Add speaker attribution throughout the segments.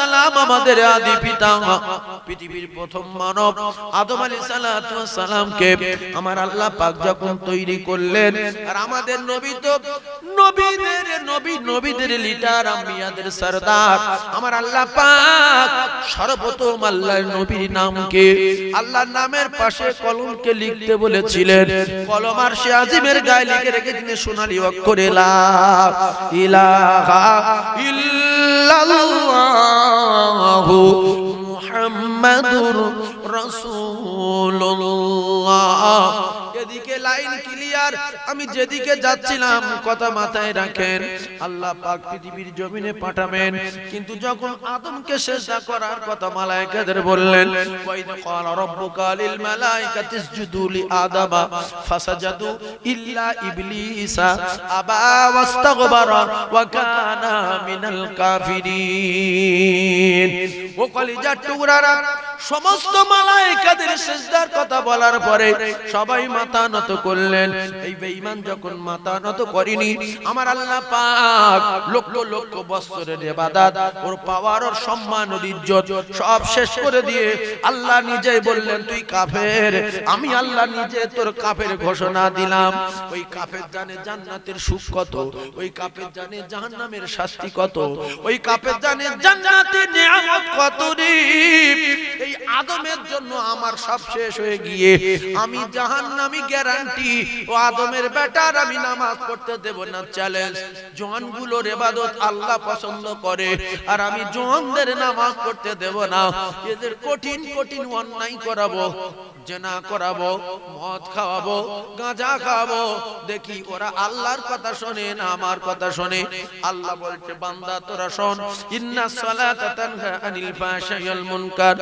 Speaker 1: সালাম আমাদের আদি পিতা, পৃথিবীর প্রথম মানব আদম আলাইহিস সালামকে আমার আল্লাহ পাক যখন তৈরি করলেন, আর আমাদের নবী তো নবীদের নবী, নবীদের লিডার, আম্বিয়াদের সরদার, আমার আল্লাহ পাক সর্বপ্রথম আল্লাহর নবীর নামকে আল্লাহর নামের পাশে কলমকে লিখতে বলেছিলেন। কলম আরশে আজিমের গায়ে লিখে রেখেছেন সোনালী অক্ষরে লা ইলাহা ইল্লাল্লাহু মুহাম্মাদুর রাসূলুল্লাহ। এদিকে লাইন ক্লিয়ার, আমি যেদিকে যাচ্ছিলাম কথা মাথায় রাখেন। আল্লাহ পাক পৃথিবীর জমিনে পাঠাবেন, কিন্তু যখন আদমকে সিজদা করার কথা মালায়েকাদের বললেন, ওয়াইদ ক্বালা রাব্বুকা লিল মালাইকাতি ইসজুদু লি আদামা ফাসাজাদু ইল্লা ইবলিসা আবা ওয়াস্তাগবারা ওয়া কানা মিনাল কাফিরিন। ও কলিজার টুকরারা, সমস্ত মালায়েকাদের সিজদার কথা বলার পরে সবাই মাথা নত করলেন। এই বেঈমান যখন মাথা নত করেনি, আমার আল্লাহ পাক লক্ষ লক্ষ বছরের ইবাদত, ওর পাওয়ার, ওর সম্মান, ওর ইজ্জত সব শেষ করে দিয়ে আল্লাহ নিজেই বললেন, তুই কাফের। আমি আল্লাহ নিজে তোর কাফের ঘোষণা দিলাম। ওই কাফের জানে জান্নাতের সুখ কত, ওই কাফের জানে জাহান্নামের শাস্তি কত, ওই কাফের জানে জান্নাতের নিয়ামত কত রে। এই আদমের জন্য আমার সব শেষ হয়ে গিয়ে আমি জাহান্নামী গ্যারান্টি। ও আদমের বেটার আমি নামাজ পড়তে দেব না, চ্যালেঞ্জ। জওয়ানগুলোর ইবাদত আল্লাহ পছন্দ করে, আর আমি জওয়ানদের নামাজ পড়তে দেব না। এদের কঠিন কঠিন অন্যায় করাবো, জেনা করাবো, মদ খাওয়াবো, গাঁজা খাওয়াবো, দেখি ওরা আল্লাহর কথা শোনে না আমার কথা শোনে। আল্লাহ বলছে, বান্দা তোরা শোন, ইন্নাস সালাতা তানহা আনিল ফাহশাই ওয়াল মুনকার।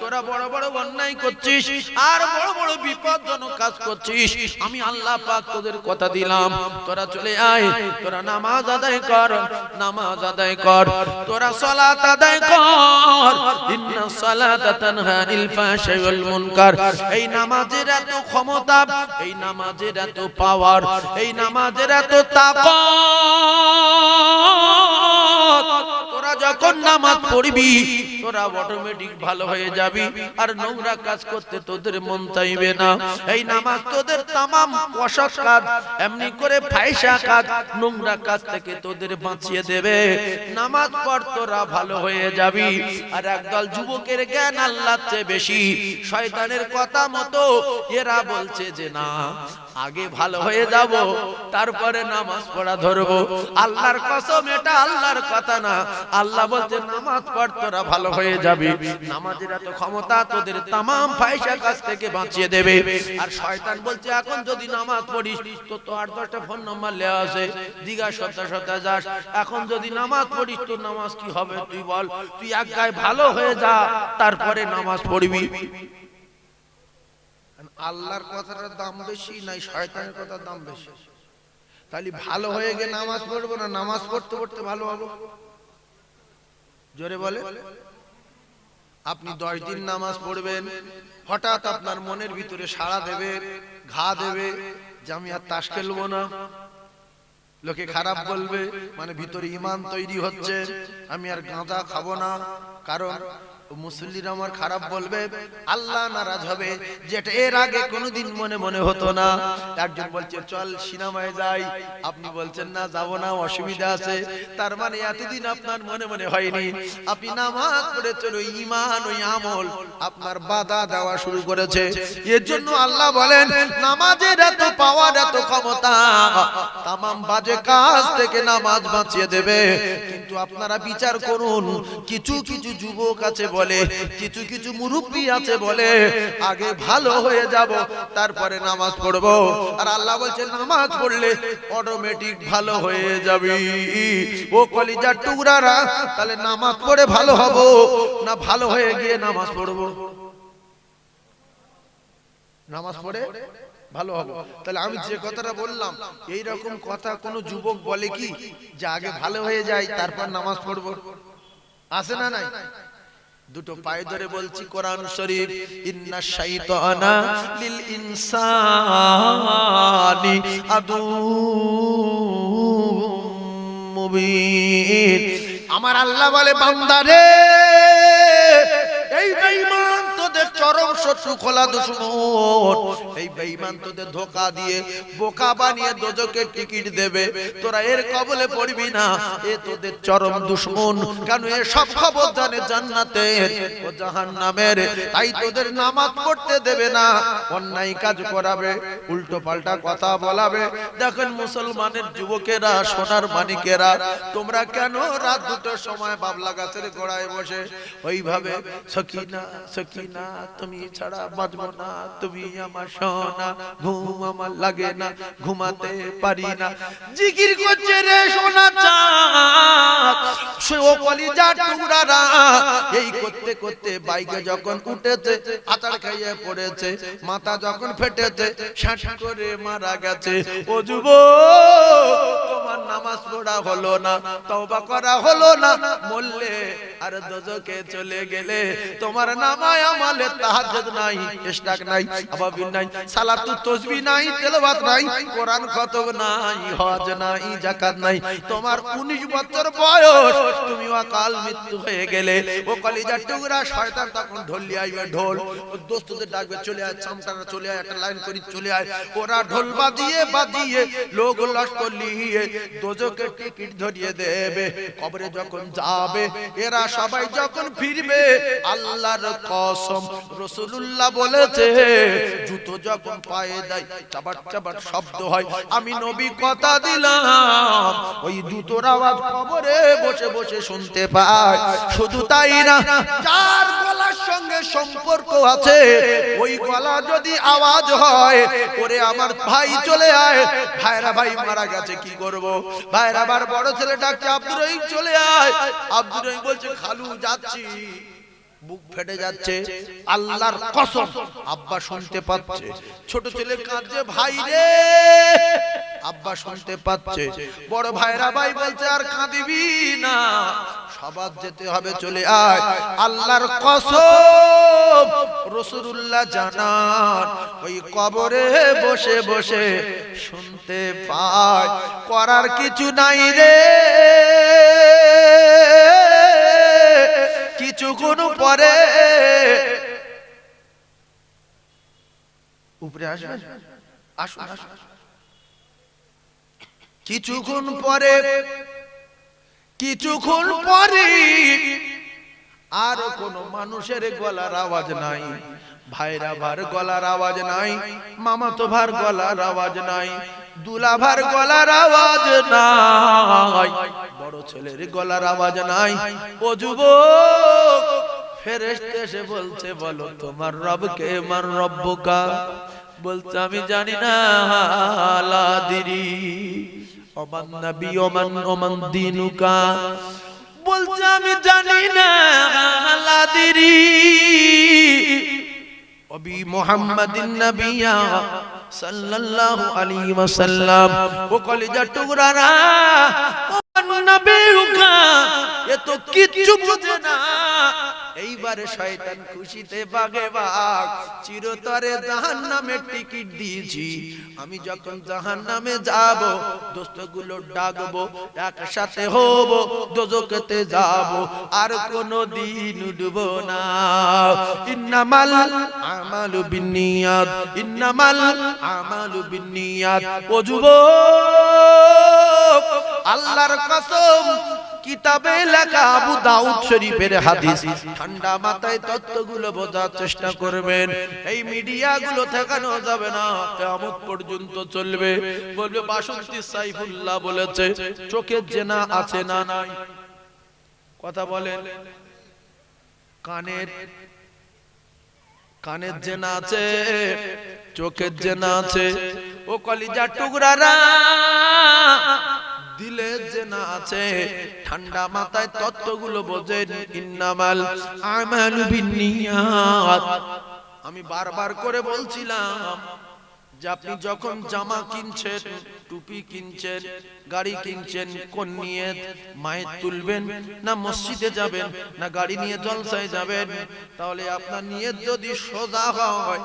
Speaker 1: তোরা বড় বড় অন্যায় করছিস আর বড় বড় বিপদজনক কাজ করছিস, আমি আল্লাহ পাক তোদের কথা দিলাম, তোরা চলে আয়, তোরা নামাজ আদায় কর, নামাজ আদায় কর, তোরা সালাত আদায় কর। ইন্নাস সালাতা তানহা আনিল ফাহশাই ওয়াল মুনকার। এই নামাজের এত ক্ষমতা, এই নামাজের এত পাওয়ার, এই নামাজের এত তাকত, তোরা যখন নামাজ পড়বি তোরা অটোমেটিক ভালো হয়ে যাবি, আর নোংরা কাজ করতে তোদের মন চাইবে না। এই নামাজ তোদের তামাম অসৎ কাজ, এমনি করে ফাহিশা কাজ, নোংরা কাজ থেকে তোদের বাঁচিয়ে দেবে। নামাজ পড়, তোরা ভালো হয়ে যাবি। আর একদল যুবকের জ্ঞান আল্লাহর চেয়ে বেশি, শয়তানের কথা মতো এরা বলছে যে না, আগে ভালো হয়ে যাব তারপরে নামাজ পড়া ধরবো। আল্লাহর কসম, এটা আল্লাহর কথা না। আল্লাহ বলছে নামাজ পড়, তোরা ভালো হয়ে যাবি। নামাজের এত ক্ষমতা তোদের তামাম ফাহিশা কাজ থেকে বাঁচিয়ে দেবে। আর শয়তান বলছে, এখন যদি নামাজ পড়িস তো 8-10টা ফোন নাম্বার লেওয়া আছে, দিঘা সপ্তাহ সপ্তাহ যাস, এখন যদি নামাজ পড়িস তো নামাজ কি হবে তুই বল? তুই এক গায়ে ভালো হয়ে যা, তারপরে নামাজ পড়বি। আল্লাহর কথাটার দাম বেশি নাই শয়তানের কথার দাম বেশি? তাহলে ভালো হয়ে গিয়ে নামাজ পড়বো না নামাজ পড়তে পড়তে ভালো হবো? জোরে বলে। আপনি 10 দিন নামাজ পড়বেন, হঠাৎ আপনার মনের ভিতরে সাড়া দেবে, ঘা দেবে যে আমি আর তাস খেলবো না, লোকে খারাপ বলবে, মানে ভিতরে ঈমান তৈরি হচ্ছে, আমি আর গাঁজা খাবো না, কারণ মুসল্লিরা আমার খারাপ বলবে, আল্লাহ নারাজ হবে, যেটা এর আগে কোনোদিন মনে মনে হতো না। একজন বলছে চল সিনেমায় যাই, আপনি বলছেন না যাব না, অসুবিধা আছে, তার মানে এতদিন আপনার মনে মনে হয়নি। আপনি নামাজ পড়েছেন, ওই ঈমান ওই আমল আপনার বাধা দেওয়া শুরু করেছে। এর জন্য আল্লাহ বলেন নামাজের এত পাওয়ার, এত ক্ষমতা, তামাম বাজে কাজ থেকে নামাজ বাঁচিয়ে দেবে। কিন্তু আপনারা বিচার করুন, কিছু কিছু যুবক আছে বলে, কিছু কিছু মুরব্বী আছে বলে, আগে ভালো হয়ে যাব তারপরে নামাজ পড়বো। আর আল্লাহ বলছে নামাজ পড়লে অটোমেটিক ভালো হয়ে যাবি। ও কলিজার টুকরারা, তাহলে নামাজ পড়ে ভালো হব না ভালো হয়ে গিয়ে নামাজ পড়বো? নামাজ পড়ে ভালো হবো। তাহলে আমি যে কথাটা বললাম, এই রকম কথা কোন যুবক বলে কি যে আগে ভালো হয়ে যায় তারপর নামাজ পড়বো? আছে না নাই? দুটো পায়ে ধরে বলছি কোরআন শরীফ, ইন্নাশ শাইতানা লিল ইনসানি আদুউম মুবিন। আমার আল্লাহ বলে বান্দা রে, চরম শত্রু, খোলা দুশমন। এই বেঈমান তোদের ধোঁকা দিয়ে বোকা বানিয়ে দোজখের টিকিট দেবে, তোরা এর কবলে পড়বি না, এ তোদের চরম দুশমন। কেন? এ সব খবর জানে জান্নাতের ও জাহান্নামের, তাই তোদের নামাজ পড়তে দেবে না, অন্যায় কাজ করাবে, উল্টো পাল্টা কথা বলাবে। দেখেন মুসলমানের যুবকেরা, সোনার মানিকেরা, তোমরা কেন রাত দুটোর সময় বাবলা গাছের গোড়ায় বসে ওইভাবে সকিনা সকিনা তুমি ছাড়া বাঁচবো না, তুমি আমার সোনা, ঘুম আমার লাগে না, ঘুমাতে পারি না, জিকির করছে রে সোনা চাঁদ, সে ও কলিজার টুকরারা। এই করতে করতে বাইকে যখন উঠেছে, আচার খাইয়ে পড়েছে, মাথা যখন ফেটেছে, শাঁস করে মারা গেছে। ও যুবক, তোমার নামাজ পড়া হলো না, তওবা করা হলো না, মরলে আর দোজখে চলে গেলে তোমার নামায় আমলে তাহাজ্জুদ নাই, ইশরাক নাই, আবাবিল নাই, সালাতু তাসবিহ নাই, তেলাওয়াত নাই, কোরআন খতম নাই, হজ নাই, যাকাত নাই। তোমার 19 বছর বয়স, তুমি অকাল মৃত্যু হয়ে গেলে। ও কলিজার টুকরা, শয়তান তখন ঢোল নিয়ে আইবে, ঢোল দোস্তদের ডাকবে, চলে আয় চামটারা, চলে আয়, একটা লাইন করি চলে আয়। ওরা ঢোল বাজিয়ে বাজিয়ে লোক লস্কর নিয়ে দোজখের টিকিট ধরিয়ে দেবে। কবরে যখন যাবে, এরা সবাই যখন ফিরবে, আল্লাহর কসম, রাসূলুল্লাহ বলেছে, জুতো যখন পায়ে দেয় চাবাট চাবাট শব্দ হয়, আমি নবী কথা দিলাম ওই জুতোর আওয়াজ কবরে বসে বসে শুনতে পায়। শুধু তাই না, যার গলার সঙ্গে সম্পর্ক আছে, ওই গলা যদি আওয়াজ হয়, ওরে আমার ভাই চলে আয়, ভাইরা ভাই মারা গেছে কি করব? ভাইরা আবার বড় ছেলে ডাকছে, আব্দুর রহিম চলে আয়। আব্দুর রহিম বলছে, খালু যাচ্ছি, বুক ফেটে যাচ্ছে। আল্লাহর কসম, আব্বা শুনতে পাচ্ছে, ছোট ছেলে কাঁদছে, ভাই রে, আব্বা শুনতে পাচ্ছে। বড় ভাইরা ভাই বলছে, আর কাঁদিবি না, সবার যেতে হবে, চলে আয়। আল্লাহর কসম, রাসূলুল্লাহ জানান, ওই কবরে বসে বসে শুনতে পায়। করার কিছু নাই রে, কিছুক্ষণ পরে উপরে আসবেন, আসুন আসুন। কিছুক্ষণ পরে আর কোনো মানুষের গলার আওয়াজ নাই, ভাইরা ভার গলার আওয়াজ নাই, মামাতো ভার গলার আওয়াজ নাই, দুলাভার গলার আওয়াজ নাই, বড় ছেলের গলার আওয়াজ নাই। ও যুবক, ফেরেশতা এসে বলছে, বলো তোমার রবকে, মান রব্বুকা? বলছে, আমি জানি না, লা দিরি, ওমান নবী ওমান দিনুকা? বলছে, আমি জানি না, লা দিরি, অবি মুহাম্মাদিন নবিয়া সাল্লাল্লাহু আলাইহি ওয়াসাল্লাম। ও কলিজার টুকরারা, ওমান নবিউকা, এ তো কিচ্ছু বোঝে না। এইবারে শয়তান খুশিতে বাগে বাগ, চিরতরে জাহান্নামের টিকিট দিয়েছি, আমি যখন জাহান্নামে যাব, দোস্তগুলো ডাকবো, একসাথে হব, দোজখেতে যাব, আর কোনদিন উঠবো না। ইন্নামাল আমালু বিন্নিয়াত, ইন্নামাল আমালু বিন্নিয়াত। ও যুবক, আল্লাহর কসম, কিতাবে লেখা আবু দাউদ শরীফের হাদিস, ঠান্ডা মাথায় তত্ত্বগুলো বোঝার চেষ্টা করবেন। এই মিডিয়াগুলো ঠেকানো যাবে না, কিয়ামত পর্যন্ত চলবে। বলবে, বাসন্তী সাইফুল্লাহ বলেছে, চোখের জেনা আছে না নাই? কথা বলেন। কানের জেনা আছে, চোখের জেনা আছে। ও কলিজার টুকরারা, দিলের জেনা আছে। ঠান্ডা মাথায় তত্ত্বগুলো বোঝেন। ইন্নামাল আমালু বিন্নিয়াত। আমি বারবার করে বলছিলাম যে আপনি যখন জামা কিনছেন, টুপি কিনছেন, গাড়ি কিনছেন, কোন নিয়ত? মায়ের তুলবেন, না মসজিদে যাবেন, না গাড়ি নিয়ে জলসায় যাবেন? তাহলে আপনার নিয়ত যদি সোজা হয়,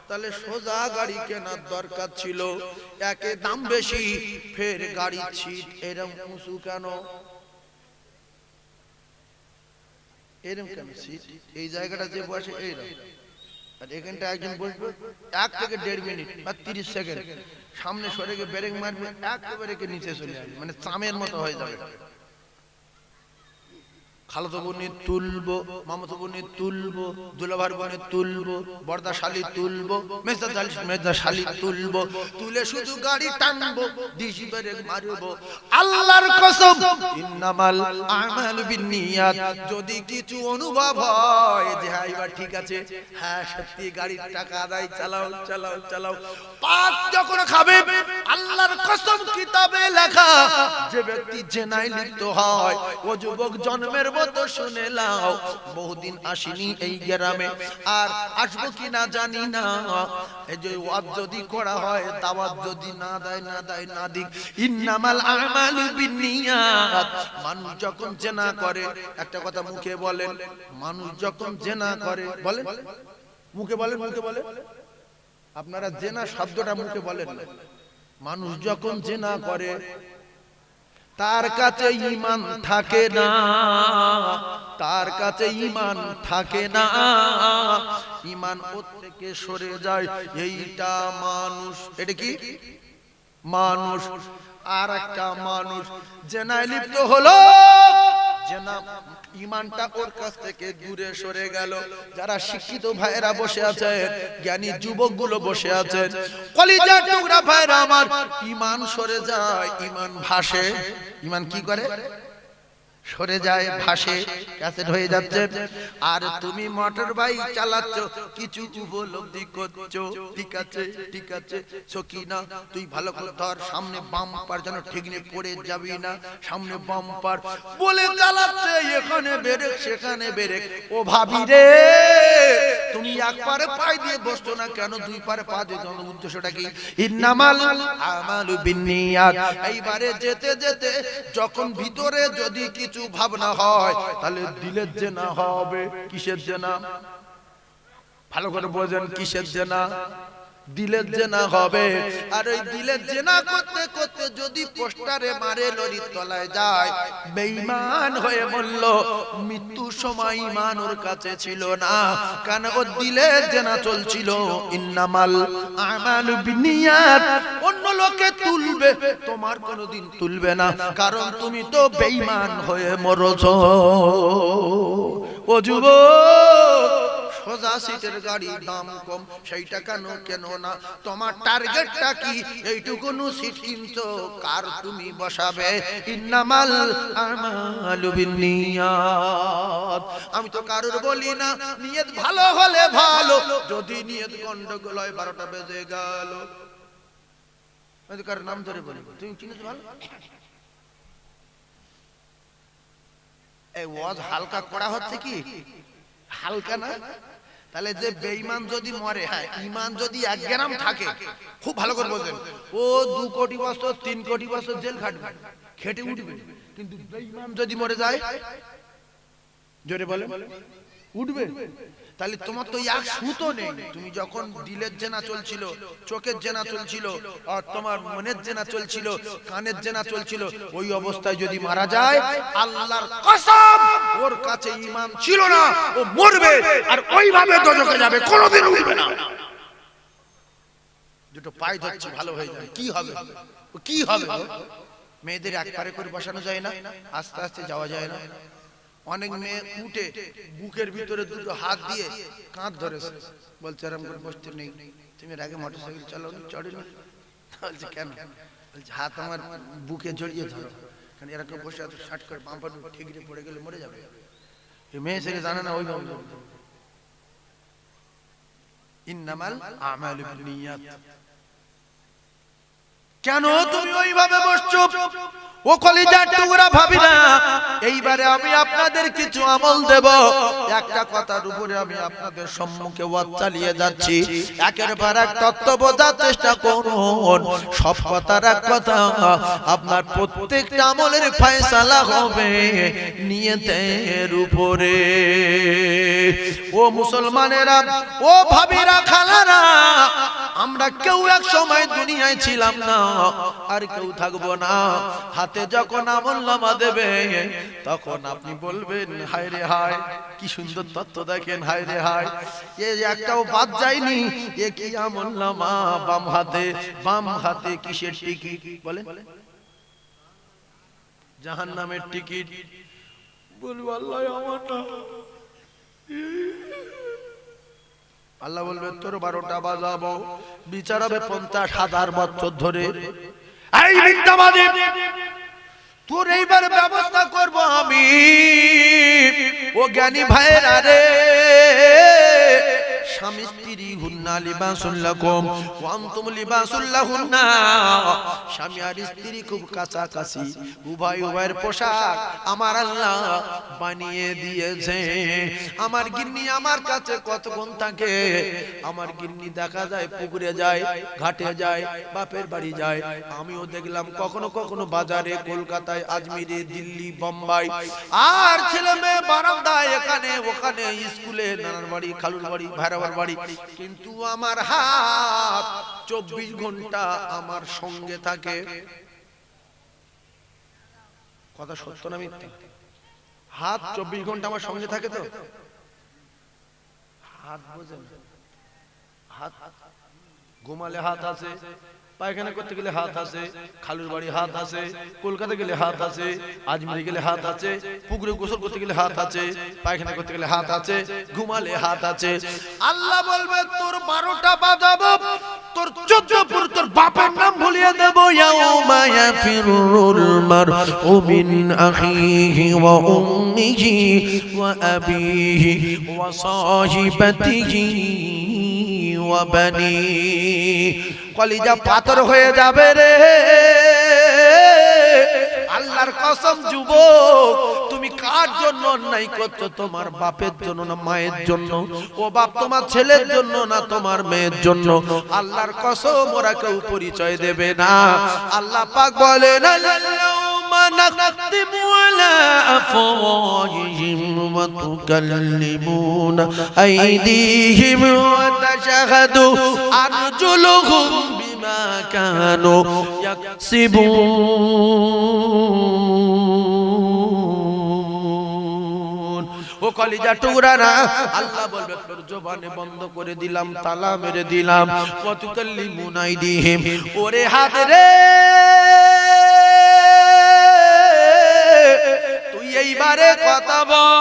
Speaker 1: তাহলে সোজা গাড়ি কেনার দরকার ছিল। একে দাম বেশি, ফের গাড়ি ছিট এরকম উঁচু কেন? এরকম কেন সিট? এই জায়গাটা যে বসে এইরকম, আর এখানটা একজন বসবে 1 থেকে 1.5 মিনিট বা 30 সেকেন্ড সামনে সরে গিয়ে ব্রেক মারবে, একেবারে নিচে চলে আসবে, মানে চামের মতো হয়ে যাবে। খালাতো বোনে তুলবো, মামাতো বোনে তুলবো, দুলাভার বোনে তুলবো, বর্দা শালি তুলবো, মেজদা শালি তুলবো, তুলে শুধু গাড়ি টানবো, ডিসি ব্রেক মারবো। আল্লাহর কসম, ইন্নামাল আমালু বিন্নিয়াত, যদি কিছু অনুভব হয় যে হ্যাঁ এবার ঠিক আছে, হ্যাঁ সত্যি গাড়ির টাকা আদায়, চালাও চালাও চালাও, পাক যখন খাবে, আল্লাহর কসম কিতাবে লেখা যে ব্যক্তি জেনায় লিপ্ত হয়, ও যুবক জন্মের মতো শুনে নাও, বহুদিন আসিনি এই গ্রামে, আর আসবো কিনা জানি না, এই যে ওয়াজ যদি করা হয়, দাওয়াত যদি না দেয় না দিক, ইন্নামাল আমালু বিন্নিয়াত, মানুষ যখন জেনা করে, একটা কথা মুখে বলেন, মানুষ যখন জেনা করে, বলেন মুখে বলেন, মুখে বলেন, আপনারা জেনা শব্দটা মুখে বলেন না, মানুষ যখন জেনা করে তার কাছে ঈমান থাকে না, তার কাছে ঈমান থাকে না, ঈমান ওর থেকে সরে যায়, এইটা মানুষ। এটা কি মানুষ? আর একটা মানুষ জেনায় লিপ্ত হলো, জেনা ঈমানটা ওর কাছ থেকে দূরে সরে গেল। যারা শিক্ষিত ভাইরা বসে আছেন, জ্ঞানী যুবকগুলো বসে আছেন, কলিজার টুকরা ভাইরা আমার, ঈমান সরে যায়, ঈমান ভাসে। ঈমান কি করে? সরে যায়, ভাসে, ক্যাসেট হয়ে যাচ্ছে। আর তুমি মোটর বাইক চালাচ্ছ, কিছু উপলব্ধি করছো, ঠিক আছে ঠিক আছে সকিনা, তুই ভালো করে ধর, সামনে বাম্পার যেন ঠিক নিয়ে পড়ে যাবি না, সামনে বাম্পার বলে চালাচ্ছে, এখানে ব্রেক সেখানে ব্রেক। ও ভাবি রে, তুমি এক পারে পায়ে দিয়ে বসছো না কেন, 2 পারে পা দিয়ে? উদ্দেশ্যটা কি? ইন্নামাল আমালু বিন্নিয়াত। এইবারে যেতে যেতে যখন ভিতরে যদি কিছু ভাবনা হয়, তাহলে দিলের জেনা হবে। কিসের জেনা? ভালো করে বোঝেন, কিসের জেনা? দিলের জেনা হবে। আর ওই দিলের জেনা করতে করতে যদি পোস্টারে মারে, লরির তলায় যায়, বেঈমান হয়ে বলল, মৃত্যুর সময় ঈমান ওর কাছে ছিল না, কারণ ওর দিলের জেনা চলছিল। ইন্নামাল আমালু বিন্নিয়াত। অন্য লোকে তুলবে, তোমার কোনোদিন তুলবে না, কারণ তুমি তো বেঈমান হয়ে মরছো। ও যুবক, সোজা সিটের গাড়ি দাম কম, সেইটা কেন না? তোমার টার্গেটটা কি? এইটুকুনো সিট কিনছো, কার তুমি বসাবে? ইন্নামাল আমালু বিন্নিয়াত। আমি তো কারুর বলি না, নিয়ত ভালো হলে ভালো, যদি নিয়ত গন্ডগোল হয়, 12টা বেজে গেল, আমি কার নাম ধরে বলি, তুমি চিনেছো ভালো? এই ওয়াজ হালকা করা হচ্ছে কি? হালকা না? তাহলে যে বেঈমান যদি মরে, হ্যাঁ ঈমান যদি 1 গ্রাম থাকে, খুব ভালো করে বোঝেন, ও 2 কোটি বছর 3 কোটি বছর জেল খাটবে, খেটে উঠবে। কিন্তু বেঈমান যদি মরে যায়, জোরে বলে, উঠবে। তাহলে তোমার তো এক সুতো নেই। তুমি যখন দিলের জেনা চলছিল, চোখের জেনা চলছিল, আর তোমার মনের জেনা চলছিল, কানের জেনা চলছিল, ওই অবস্থায় যদি মারা যায়, আল্লাহর কসম ওর কাছে ঈমান ছিল না, ও মরবে আর ওইভাবে দোজখে যাবে, কোনোদিন উঠবে না। দুটো পায়ে ধরছে, ভালো হয়ে যাবে। কি হবে? কি হবে? মেয়েদের একবারে করে বসানো যায় না, আস্তে আস্তে যাওয়া যায় না। অনেক মেয়ে উঠে বুকের ভিতরে 2টো হাত দিয়ে কাঁধ ধরেছে, বলছে আরাম করে বসতে নেই, তুমি আগে মোটরসাইকেল চালাও, চড়েনি? বলছে কেন? বলছে হাত আমার বুকে জড়িয়ে ধরো, কারণ এরকম বসে এত শার্ট করে বাম্পার ঠিকরে পড়ে গেলে মরে যাবে। এই মেয়ে ছেলে জানে না, ওই ইন্নামাল আমালু বিন্নিয়াত। কেন তুমি ওইভাবে বসছো? ও কলিজার টুকরা ভাবিরা, এইবারে আমি আপনাদের কিছু আমল দেব। একটা কথার উপরে আমি আপনাদের সম্মুখে ওয়াজ চালিয়ে যাচ্ছি, একের পর এক তত্ত্ব বোঝার চেষ্টা করুন। সব কথার এক কথা, আপনার প্রত্যেকটা আমলের ফয়সালা হবে নিয়তের উপরে। ও মুসলমানেরা, ও ভাবিরা, খালারা, আমরা কেউ এক সময় দুনিয়ায় ছিলাম না, আর কেউ থাকবো না। হাতে যখন আমলনামা দেবে তখন আপনি বলবেন হায় রে হায়, কি সুন্দর তত্ত্ব দেখেন, হায় রে হায়, এ একটাও বাদ যায়নি, এ কি আমলনামা। বাম হাতে কিসের টিকিট বলেন? জাহান্নামের টিকিট। বলবো আল্লাহ আমার না। আল্লাহ বলবে তোর 12টা বাজাবো, বিচার হবে 50,000 বছর ধরে। এই মিথ্যাবাদী, তোর এইবার ব্যবস্থা করব আমি। ও জ্ঞানী ভাইরা রে, স্বামী স্ত্রী হুন্না লিবাসুল লাকুম ওয়া আনতুম লিবাসুল লাহুন্না। স্বামী আর স্ত্রী খুব কাছাকাছি, উভয় উভয়ের পোশাক আমার আল্লাহ বানিয়ে দিয়েছে। আমার গিন্নি আমার কাছে কতক্ষণ থাকে? আমার গিন্নি দেখা যায় পুকুরে যায়, ঘাটে যায়, বাপের বাড়ি যায়। আমিও দেখলাম কখনো কখনো বাজারে, কলকাতায়, আজমিরে, দিল্লি, বোম্বাই, আর ছেলে মেয়ে বারান্দায়, এখানে ওখানে, স্কুলে, নানার বাড়ি, খালুর বাড়ি, ভাইরাবার বাড়ি। কিন্তু আমার হাত 24 ঘন্টা আমার সঙ্গে থাকে। কথা সত্য না মিথ্যা? হাত 24 ঘন্টা আমার সঙ্গে থাকে। তো হাত বোঝেন, হাত ঘুমালে হাত আছে, পায়খানা করতে গেলে হাত আছে, খালুর বাড়ি হাত আছে, কলকাতা গেলে হাত আছে, আজমিরে গেলে হাত আছে, পুকুরে গোসল করতে গেলে হাত আছে, পায়খানা করতে গেলে হাত আছে, ঘুমালে হাত আছে। আল্লাহ বলবে তোর 12টা বাজাবো, তোর 14 পুর তোর বাপের নাম ভুলিয়ে দেব। ইয়াউমা ইয়াফিরুল মারউ মিন আখিহি ওয়া উম্মিহি ওয়া আবিহি ওয়া সাহিবাতিহি ওয়া বানি। কলিজা পাথর হয়ে যাবে রে। আল্লাহর কসম যুবক, তুমি কার জন্য অন্যায় করছো? তোমার বাপের জন্য না মায়ের জন্য? ও বাপ তোমার ছেলের জন্য না তোমার মেয়ের জন্য? আল্লাহর কসম ওরা কেউ পরিচয় দেবে না। আল্লাহ পাক বলেন আল্লাহুম্মা নাখতিমু আলা আফওয়াহিহিম ওয়া তুকাল্লিমুনা আইদিহিম ওয়া তাশহাদু আরজুলুহুম বিমা কানু ইয়াকসিবুন। ও কলিজা টুকরারা, আল্লাহ বলবে তোর জবানে বন্ধ করে দিলাম, তালা মেরে দিলাম। ওয়া তুকাল্লিমুনা আইদিহিম, ওরে হাত রে, তুই এইবারে কথা বল।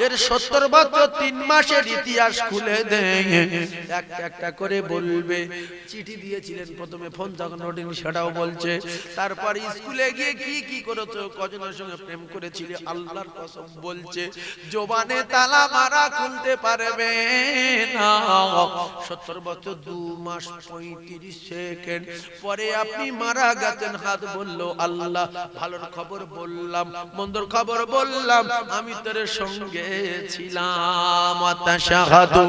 Speaker 1: এর 70 বছর 3 মাসের ইতিহাস খুলে দে, একটা একটা করে বলবে। চিঠি দিয়েছিলেন প্রথমে, ফোন যখন ওঠেনি সেটাও বলছে। তারপর স্কুলে গিয়ে কি কি করেছো, কজনের সঙ্গে প্রেম করেছিলে, আল্লাহর কসম বলছে জবানে তালা মারা খুলতে পারবে না। 70 বছর 2 মাস 35 সেকেন্ড পরে আপনি মারা গেছেন। হাত বললো আল্লাহ ভালোর খবর বললাম, মন্দর খবর বললাম, আমি তোর সঙ্গে ছিলাম। তাশহাদু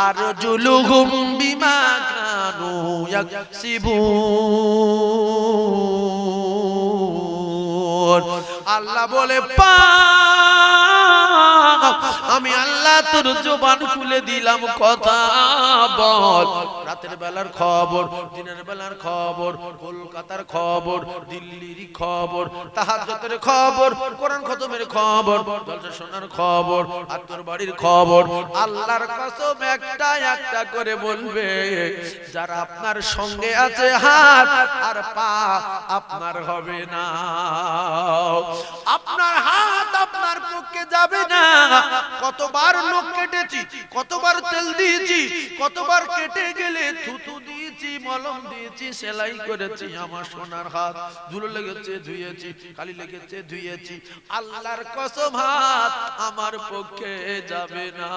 Speaker 1: আরজুলুহুম বিমা কানু ইয়াকসিবুন। আল্লাহ বলে আমি আল্লাহ তোর জবান খুলে দিলাম, কথা বল। রাতের বেলার খবর, দিনের বেলার খবর, কলকাতার খবর, দিল্লির খবর, তাহাজ্জুদের খবর, কোরআন খতমের খবর, জলসা শোনার খবর, আর তোর বাড়ির খবর। আল্লাহর কসম একটা একটা করে বলবে। যারা আপনার সঙ্গে আছে হাত আর পা আপনার হবে না। আপনার হাত আপনার পক্ষে যাবে না। কতবার নখ কেটেছি, কতবার তেল দিয়েছি, কতবার কেটে গেলে থুতু দিয়েছি, মলম দিয়েছি, সেলাই করেছি। আমার সোনার হাত ধুলো লেগেছে ধুয়েছি, কালি লেগেছে ধুয়েছি। আল্লাহর কসম হাত আমার পক্ষে যাবে না।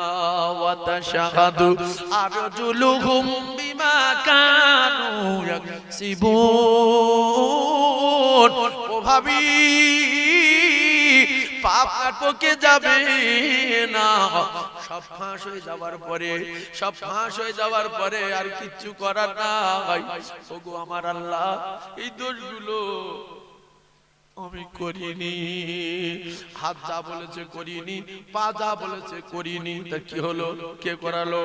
Speaker 1: ওয়া তাশহাদু আরজুলুহুম বিমা কানু ইয়াকসিবুন। ও ভাবি, পাপ আর পক্ষে যাবে না। সব ফাঁস হয়ে যাওয়ার পরে, সব ফাঁস হয়ে যাওয়ার পরে আর কিচ্ছু করার নাই। ওগো আমার আল্লাহ, এই দোষগুলো আমি করিনি। হাত যা বলেছে করিনি, পা যা বলেছে করিনি, তা কি হলো? কে করালো?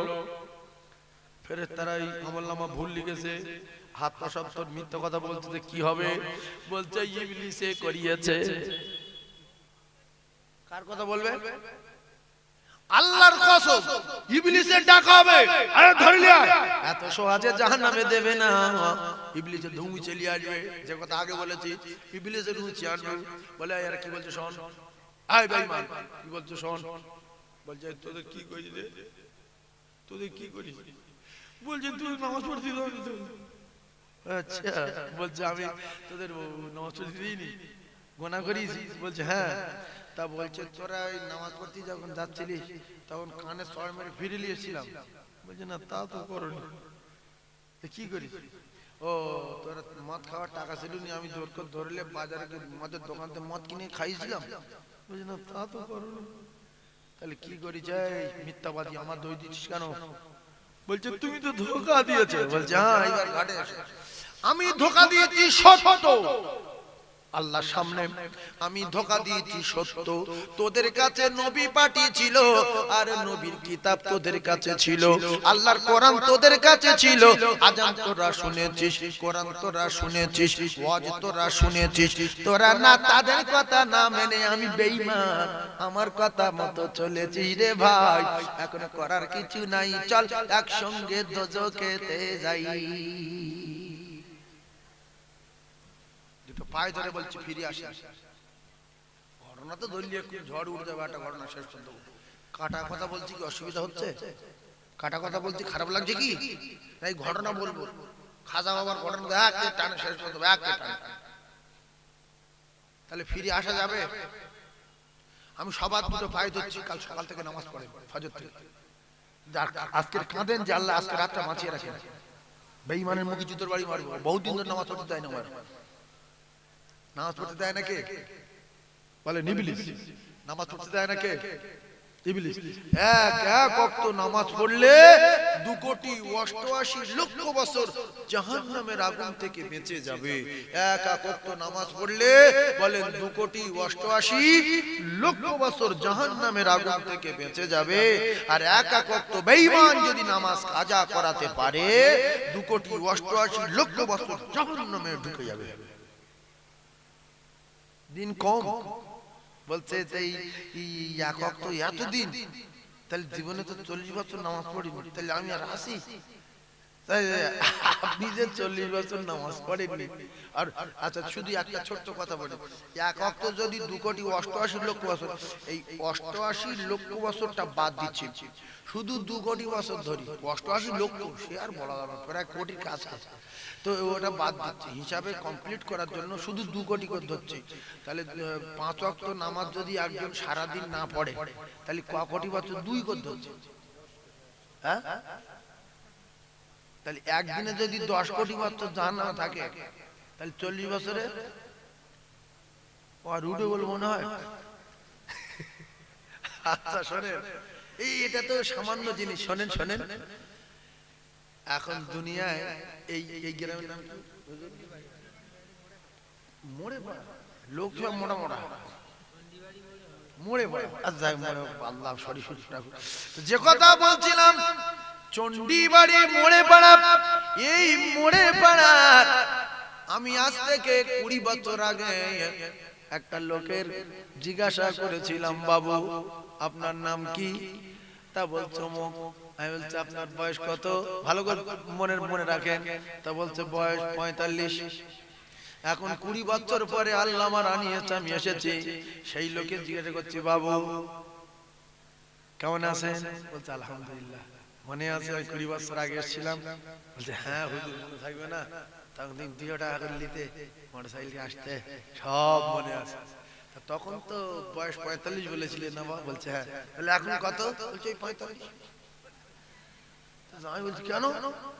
Speaker 1: ফেরেশতারা এই আমলনামা ভুল লিখেছে, হাত পা সব তোর মিথ্যা কথা বলতে কি হবে? বলছে ইবলিসে করিয়েছে। কার কথা বলবে? আল্লাহর কসম, ইবলিসের ডাকা হবে, আরে ধরে আয়। এত সহজে জাহান্নামে দেবে না, ইবলিসের ধুমু চলিয়ে আসবে। যে কথা আগে বলেছি, ইবলিসের রুচি আসবে। বলে আর কি বলছে শোন, আয় বেঈমান কি বলছে শোন। বলছে তোদের কি করি রে, তোদের কি করি? বলছে তুই নামাজ পড়তে দাও। আচ্ছা, বলছে আমি তোদের নামাজ পড়তে দিইনি, গুনাহ করিস? বলছে হ্যাঁ। তা বলছে তোরা ওই নামাজ পড়তে যখন যাচ্ছিলিস তখন কানে সর মেরে ফিরে নিয়েছিলাম। বলছে না তা তো করনি, কি করি? ও তোরা মদ খাওয়ার টাকা ছিল নি, আমি জোর করে ধরলে বাজারে মদের দোকান থেকে মদ কিনে খাইছিলাম। বলছে না তা তো করনি। তাহলে কি করি যাই? মিথ্যাবাদী, আমার দই দিচ্ছিস কেন? বলছে তুমি তো ধোঁকা দিয়েছো। বলছে হ্যাঁ, এবার ঘাটে এসে আমি ধোঁকা দিয়েছি সত্য আল্লাহর সামনে, আমি ধোঁকা দিয়েছি সত্য। তোদের কাছে নবী পাঠিয়েছিল, আর নবীর কিতাব তোদের কাছে ছিল, আল্লাহর কোরআন তোদের কাছে ছিল। আযান তোরা শুনেছিস, কোরআন তোরা শুনেছিস, ওয়াজ তোরা শুনেছিস। তোরা না তাদের কথা না মেনে আমি বেঈমান আমার কথা মতো চলেছি রে ভাই। এখন করার কিছু নাই, চল একসঙ্গে দোজখেতে যাই। পায়ে ধরে বলছি ফিরে আসি। ঘটনা তো ধরলে একটু ঝড় উঠে যাবে, একটা ঘটনা শেষ করে দেবো। কাটা কথা বলছি কি অসুবিধা হচ্ছে? কাটা কথা বলছি খারাপ লাগছে কি? এই ঘটনা বলবো, খাজা বাবার ঘটনা এক টানে শেষ করে দেবো, এক টানে। তাহলে ফিরে আসা যাবে? আমি সবার দুটো পায়ে ধরছি, কাল সকাল থেকে নামাজ পড়ে ফজর থেকে। আজকের কাঁদেন যে আল্লাহ আজকে রাতটা বাঁচিয়ে রাখেন। বেঈমানের মুখে জুতোর বাড়ি মারবো। বহুদিন ধরে নামাজ পড়তে দেয় না, নামাজ পড়তে দেয় না কে? বলে ইবলিস। নামাজ পড়তে দেয় না কে? ইবলিস। এক এক ওয়াক্ত নামাজ পড়লে 2,88,00,000 বছর জাহান্নামের আগুন থেকে বেঁচে যাবে। এক এক ওয়াক্ত নামাজ পড়লে বলেন 2,88,00,000 বছর জাহান্নামের আগুন থেকে বেঁচে যাবে। আর এক এক ওয়াক্ত বেঈমান যদি নামাজ কাজা করাতে পারে 2,88,00,000 বছর জাহান্নামে ঢুকে যাবে। দিন কম বলছে এই এক ওয়াক্ত এতদিন, তাহলে জীবনে তো 40 বছর নামাজ পড়িনি, তাহলে আমি আর আসি? আপনি যে 40 বছর নামাজ পড়েননি। আর আচ্ছা শুধু একটা ছোট্ট কথা বলি, এক ওয়াক্ত যদি 2,88,00,000 বছর, এই 88,00,000 বছরটা বাদ দিচ্ছি, শুধু 2 কোটি বছর ধরি, 88,00,000 সে আর বলা যাবে প্রায় কোটির কাছে আছে, তো ওটা বাদ দিচ্ছি। হিসাবে কমপ্লিট করার জন্য শুধু 2 কোটি করে ধরছি। তাহলে 5 ওয়াক্ত নামাজ যদি একজন সারাদিন না পড়ে, তাহলে ক কোটি বছর? 2 করে ধরছে। হ্যাঁ, তাহলে একদিনে যদি 10 কোটি বছর জাহান্নামে থাকে, তাহলে 40 বছরে আর উঠে বলে মনে হয়। আচ্ছা শোনেন, এটা তো সামান্য জিনিস। শোনেন শোনেন, এখন দুনিয়ায় এই গ্রামের নাম কি? মোড়ে পাড়া। লোক সব মোটা মোটা মোড়ে পাড়া। আচ্ছা মোড়ে, আল্লাহ সরি সরি। যে কথা বলছিলাম, চণ্ডীবাড়ি মোড়ে পাড়া। এই মোড়ে পাড়ার আমি আজ থেকে 20 বছর আগে একটা লোকের জিজ্ঞাসা করেছিলাম, বাবু আপনার নাম কি? তা বলছে অমুক। আমি বলছি আপনার বয়স কত? ভালো করে মনে রাখেন। তা বলছে বয়স 45। এখন 20 বছর পরে আল্লাহ আমার আনিয়েছে, আমি এসেছি। সেই লোকে জিজ্ঞাসা করছি, বাবু কেমন আছেন? বলছে আলহামদুলিল্লাহ। মনে আছে ওই 20 বছর আগে এসেছিলাম? বলছে হ্যাঁ হুজুর, মনে থাকবে না? তখন 2 টাকা করে নিতে, মোটরসাইকেলে আসতে, সব মনে আছে। তখন তো বয়স 45 বলেছিলেন না? বলছে হ্যাঁ। তাহলে এখন কত? বলছে 45। আমি বলছি কেন?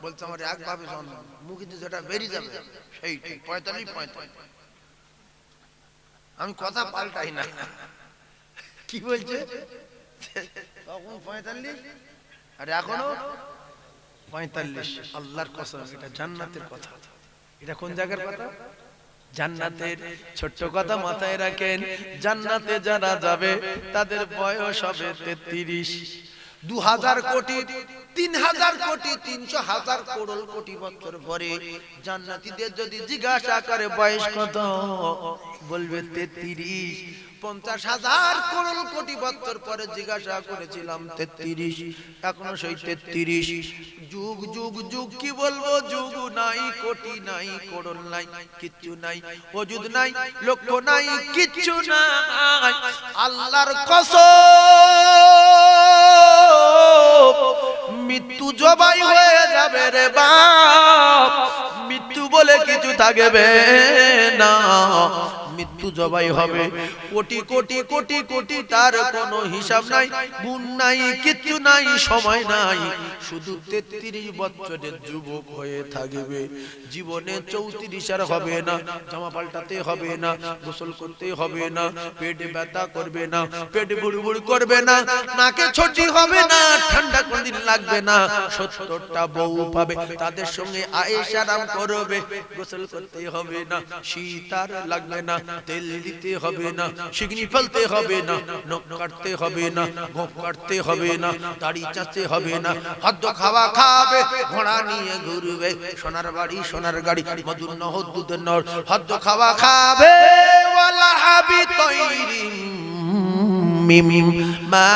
Speaker 1: বলছে আমার একভাবে জন্ম, মুখে যেটা বেরিয়ে যাবে সেইটাই 45। আমি কথা পাল্টাই না। কি বলছে? তখন 45 আর এখনো 45। আল্লাহর কসম, এটা জান্নাতের কথা। এটা কোন জায়গার কথা? জান্নাতের। ছোট্ট কথা মাথায় রাখেন, জান্নাতে যারা যাবে তাদের বয়স হবে 33। 2000 কোটি 3000 কোটি 300,000 করোড় কোটি বছর পরে জান্নাতীদের যদি জিজ্ঞাসা করে বয়স কত, বলবে 33। 50,000 করোড় কোটি বছর পরে জিজ্ঞাসা করেছিলাম 33, এখনো সেই 33। যুগ যুগ যুগ কি বলবো, যুগ নাই, কোটি নাই, করোড় নাই, কিচ্ছু নাই, ওজুদ নাই, লক্ষ নাই, কিচ্ছু নাই। আল্লাহর কসম, মৃত্যু জবাই হয়ে যাবে রে বাপ, মৃত্যু বলে কিছু থাকবে না, মৃত্যু জবাই হবে। কোটি কোটি কোটি কোটি, তার কোনো হিসাব নাই, গুণ নাই, কিচ্ছু নাই, সময় নাই, শুধু 33 বছরের যুবক হয়ে থাকবে। জীবনে 34 আর হবে না, জামা পাল্টাতে হবে না, গোসল করতে হবে না, পেট ব্যথা করবে না, পেট বুড়বুড় করবে না, নাকে ছটি হবে না, ঠান্ডা কোনদিন লাগবে না, 70টা বউ পাবে, তাদের সঙ্গে আয়েশ আরাম করবে, গোসল করতে হবে না, শীত আর লাগবে না, তেল দিতে হবে না, শিকনি ফেলতে হবে না, নখ কাটতে হবে না, গোঁফ কাটতে হবে না, দাড়ি চাচতে হবে না, খাদ্য খাওয়া খাবে, ঘোড়া নিয়ে ঘুরবে, সোনার বাড়ি সোনার গাড়ি, মধুর নহর দুধের নহর, খাদ্য খাওয়া খাবে, ওয়ালা হাবি তৈরি মিম্মা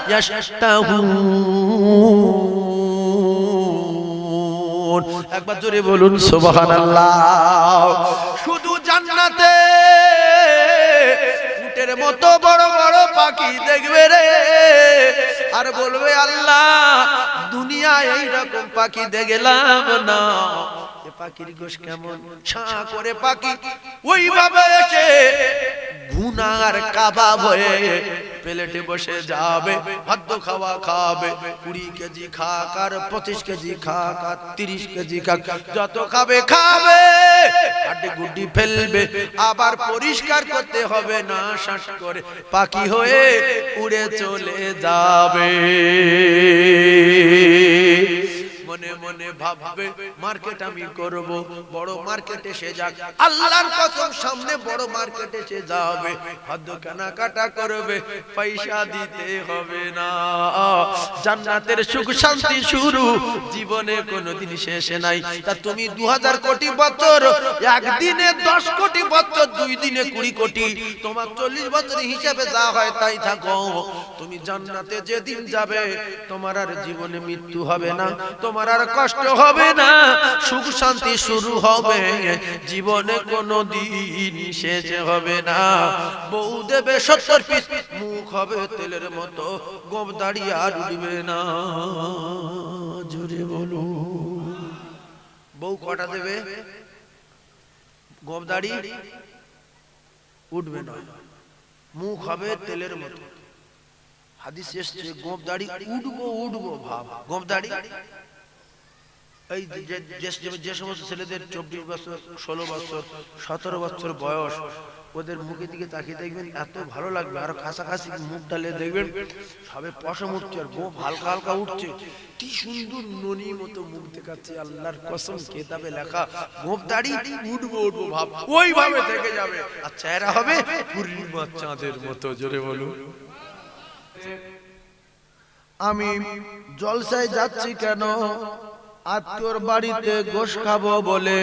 Speaker 1: ইয়াশতাহুন। একবার জোরে বলুন সুবহানাল্লাহ। শুধু জান্নাতে উটের মতো বড় বড় পাখি দেখবে রে, আর বলবে আল্লাহ দুনিয়ায় এইরকম পাখি দেখলাম না, এ পাখির গোশ কেমন, ছাঁ করে পাখি ওইভাবে এসে গুনার কাবাব হয়ে প্লেটে বসে যাবে, খাদ্য খাওয়া খাবে, 20 কেজি খাক আর 25 কেজি খাক আর 30 কেজি খাক, যত খাবে খাবে, হাড্ডি গুড্ডি ফেলবে, আবার পরিষ্কার করতে হবে না, শাঁস করে পাখি হয়ে উড়ে চলে যাবে। মনে মনে ভাববে মার্কেট আমি করব, বড় মার্কেটে সে যাক, আল্লাহর কসম সামনে বড় মার্কেটে সে যাবে, খাদ্য কেনাকাটা করবে, পয়সা দিতে হবে না। জান্নাতের সুখ শান্তি শুরু, জীবনে কোনোদিন শেষ নাই। তা তুমি 2000 কোটি বছর, একদিনে 10 কোটি বছর, 2 দিনে 20 কোটি, তোমার 40 বছর হিসাবে যা হয় তাই থাকো, তুমি জান্নাতে যেদিন যাবে তোমার আর জীবনে মৃত্যু হবে না, তোমার আর কষ্ট হবে না, সুখ শান্তি শুরু হবে, জীবনে কোনোদিন শেষ হবে না। বউ দেবে 70 পিস, মুখ হবে তেলের মতো, গোঁফ দাড়ি আর উঠবে না। জোরে বলো, বউ কটা দেবে, গোঁফ দাড়ি উঠবে না, মুখ হবে তেলের মতো। হাদিস এসেছে গোঁফ দাড়ি উঠবো উঠবো ভাব, গোঁফ দাড়ি এই যে সমস্ত ছেলেদের 24 বছর 16 বছর 17 বছর বয়স, ওদের মুখের দিকে তাকিয়ে দেখবেন এত ভালো লাগবে, আর কাছাকাছি মুখ ডালে দেখবেন সবে পশম উঠছে আর গোঁফ হালকা হালকা উঠছে, কি সুন্দর ননি মতো মুখ দেখাচ্ছে, আল্লাহর কসম কিতাবে লেখা, গোঁফ দাড়ি উঠবো উঠবো ভাব ওইভাবে থেকে যাবে, আর চেহারা হবে পূর্ণিমা চাঁদের মতো। জোরে বলুন। আমি জলসায় যাচ্ছি কেন, আত্মীয়র বাড়িতে গোশ খাবো বলে।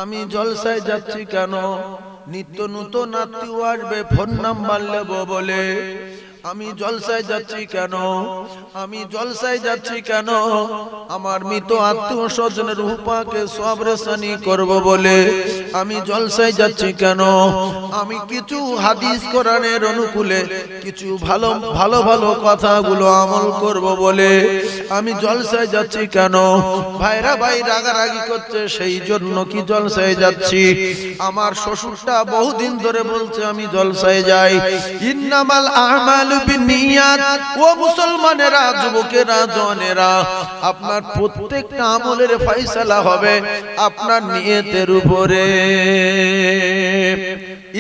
Speaker 1: আমি জলসায় যাচ্ছি কেন, নিত্য নতুন আত্মীয় আসবে, ফোন নাম্বার নেব বলে। আমি জলসায় যাচ্ছি কেন, আমি জলসায় যাচ্ছি কেন, আমার মৃত আত্মীয় স্বজনের রূপাকে সবরেশানি করব বলে। আমি জলসায় যাচ্ছি কেন, আমি কিছু হাদিস কোরআনের অনুকূলে কিছু ভালো ভালো ভালো কথাগুলো আমল করব বলে। আমি জলসায় যাচ্ছি কেন, ভাইরা ভাই রাগারাগি করছে সেই জন্য কি জলসায় যাচ্ছি। আমার শ্বশুরটা বহুদিন ধরে বলছে আমি জলসায় যাই। ইন্নামাল আমালু বিনিয়াত, ও মুসলমানেরা, যুবকেরা, জওয়ানেরা, আপনার প্রত্যেকটা আমলের ফয়সালা হবে আপনার নিয়তের উপরে।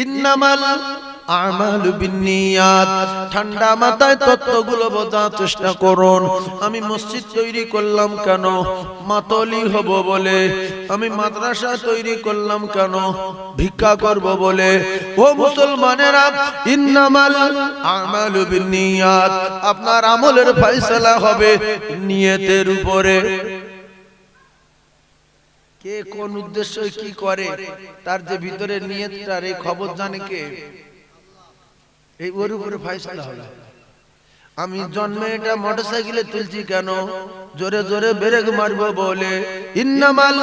Speaker 1: ইন্নামাল আমালু বিন্নিয়াত। ঠান্ডা মাথায় তত্ত্বগুলো বোঝার চেষ্টা করুন। আমি মসজিদ তৈরি করলাম কেন? মাতলি হব বলে। আমি মাদ্রাসা তৈরি করলাম কেন? ভিক্ষা করব বলে। ও মুসলমানেরা, ইন্নামাল আমালু বিন্নিয়াত, আপনার আমলের ফয়সালা হবে নিয়তের উপরে। কে কোন উদ্দেশ্য কি করে তার যে ভিতরে নিয়তটার এই খবর জানে কে? এই ওর উপরে ফয়সালা হবে। আমি জন্মে এটা মোটরসাইকেলে তুলছি কেন? জোরে জোরে ব্রেক মারবো বলে। ইন্নামাল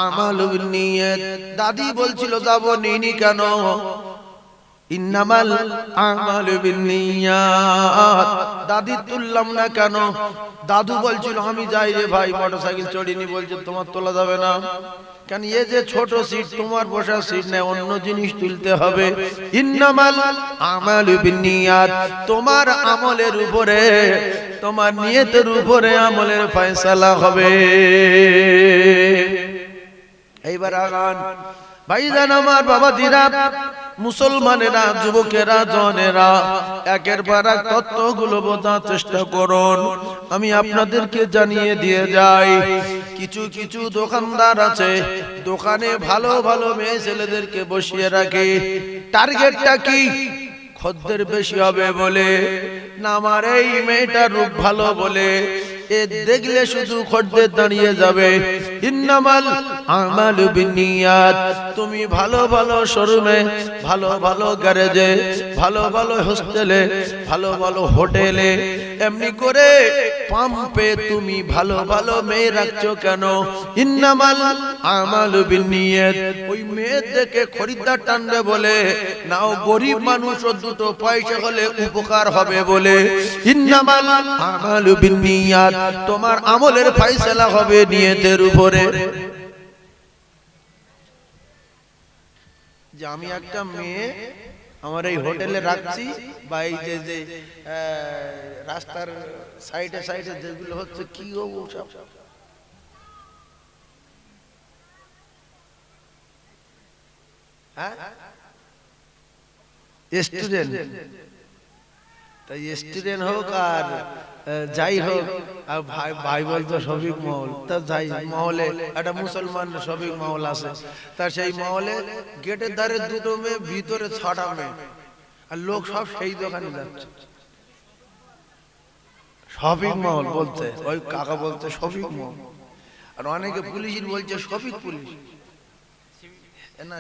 Speaker 1: আমালু বিন্নিয়াত। দাদি বলছিল যাব নিনি কেন? ইন্নামাল আমালু বিন্নিয়াত। দাদি তুললাম না কেন? দাদু বলছিল আমি যাই রে ভাই, মোটরসাইকেল চড়িনি, বলছে তোমার তোলা যাবে না কেন? এই যে ছোট সিট, তোমার বসার সিট নেই, অন্য জিনিস তুলতে হবে। ইন্নামাল আমালু বিন্নিয়াত। তোমার আমলের উপরে, তোমার নিয়তের উপরে আমলের ফয়সালা হবে। এইবার আগান ভাইজান আমার, বাবাজিরা, মুসলমানেরা, যুবকেরা, জনেরা, একের পর এক তত্ত্বগুলো বোঝার চেষ্টা করুন। আমি আপনাদেরকে জানিয়ে দিয়ে যাই, কিছু কিছু দোকানদার আছে, দোকানে ভালো ভালো মেয়ে ছেলেদেরকে বসিয়ে রাখে। টার্গেটটা কি? খদ্দের বেশি হবে বলে, না আমার এই মেয়েটার রূপ ভালো বলে। এ দেখলে শুধু খদ্দের দাঁড়িয়ে যাবে। ইন্নামাল আমালু বিন্নিয়াত। তুমি ভালো ভালো শোরুমে, ভালো ভালো গ্যারেজে, ভালো ভালো হোস্টেলে, ভালো ভালো হোটেলে, এমনি করে পাম্পে তুমি ভালো ভালো মেয়ে রাখছো কেন? ইন্নামাল আমালু বিন্নিয়াত। ওই মেয়ে দেখে খরিদ্দার টানবে বলে, নাও গরিব মানুষ ও দুটো পয়সা হলে উপকার হবে বলে। ইন্নামাল আমালু বিন্নিয়াত। তোমার আমলের ফয়সালা হবে নিয়তের উপরে। যে আমি একটা মেয়ে আমার এই হোটেলে রাখছি, বা এই যে রাস্তার সাইডে সাইডে যেগুলো হচ্ছে, কি সব স্টুডেন্ট, তাই স্টুডেন্ট হোক আর যাই হোক, ভাই ভাই বলতো শফিক মহল, তা যাই মহলে একটা মুসলমান শফিক মহল আছে, তার সেই মহলে গেটের ধারে দুটো মেয়ে, ভিতরে 6টা মেয়ে, আর লোক সব সেই দোকানে যাচ্ছে। শফিক মহল বলতে, ওই কাকা বলতে শফিক মহল, আর অনেকে পুলিশের বলছে শফিক পুলিশ, না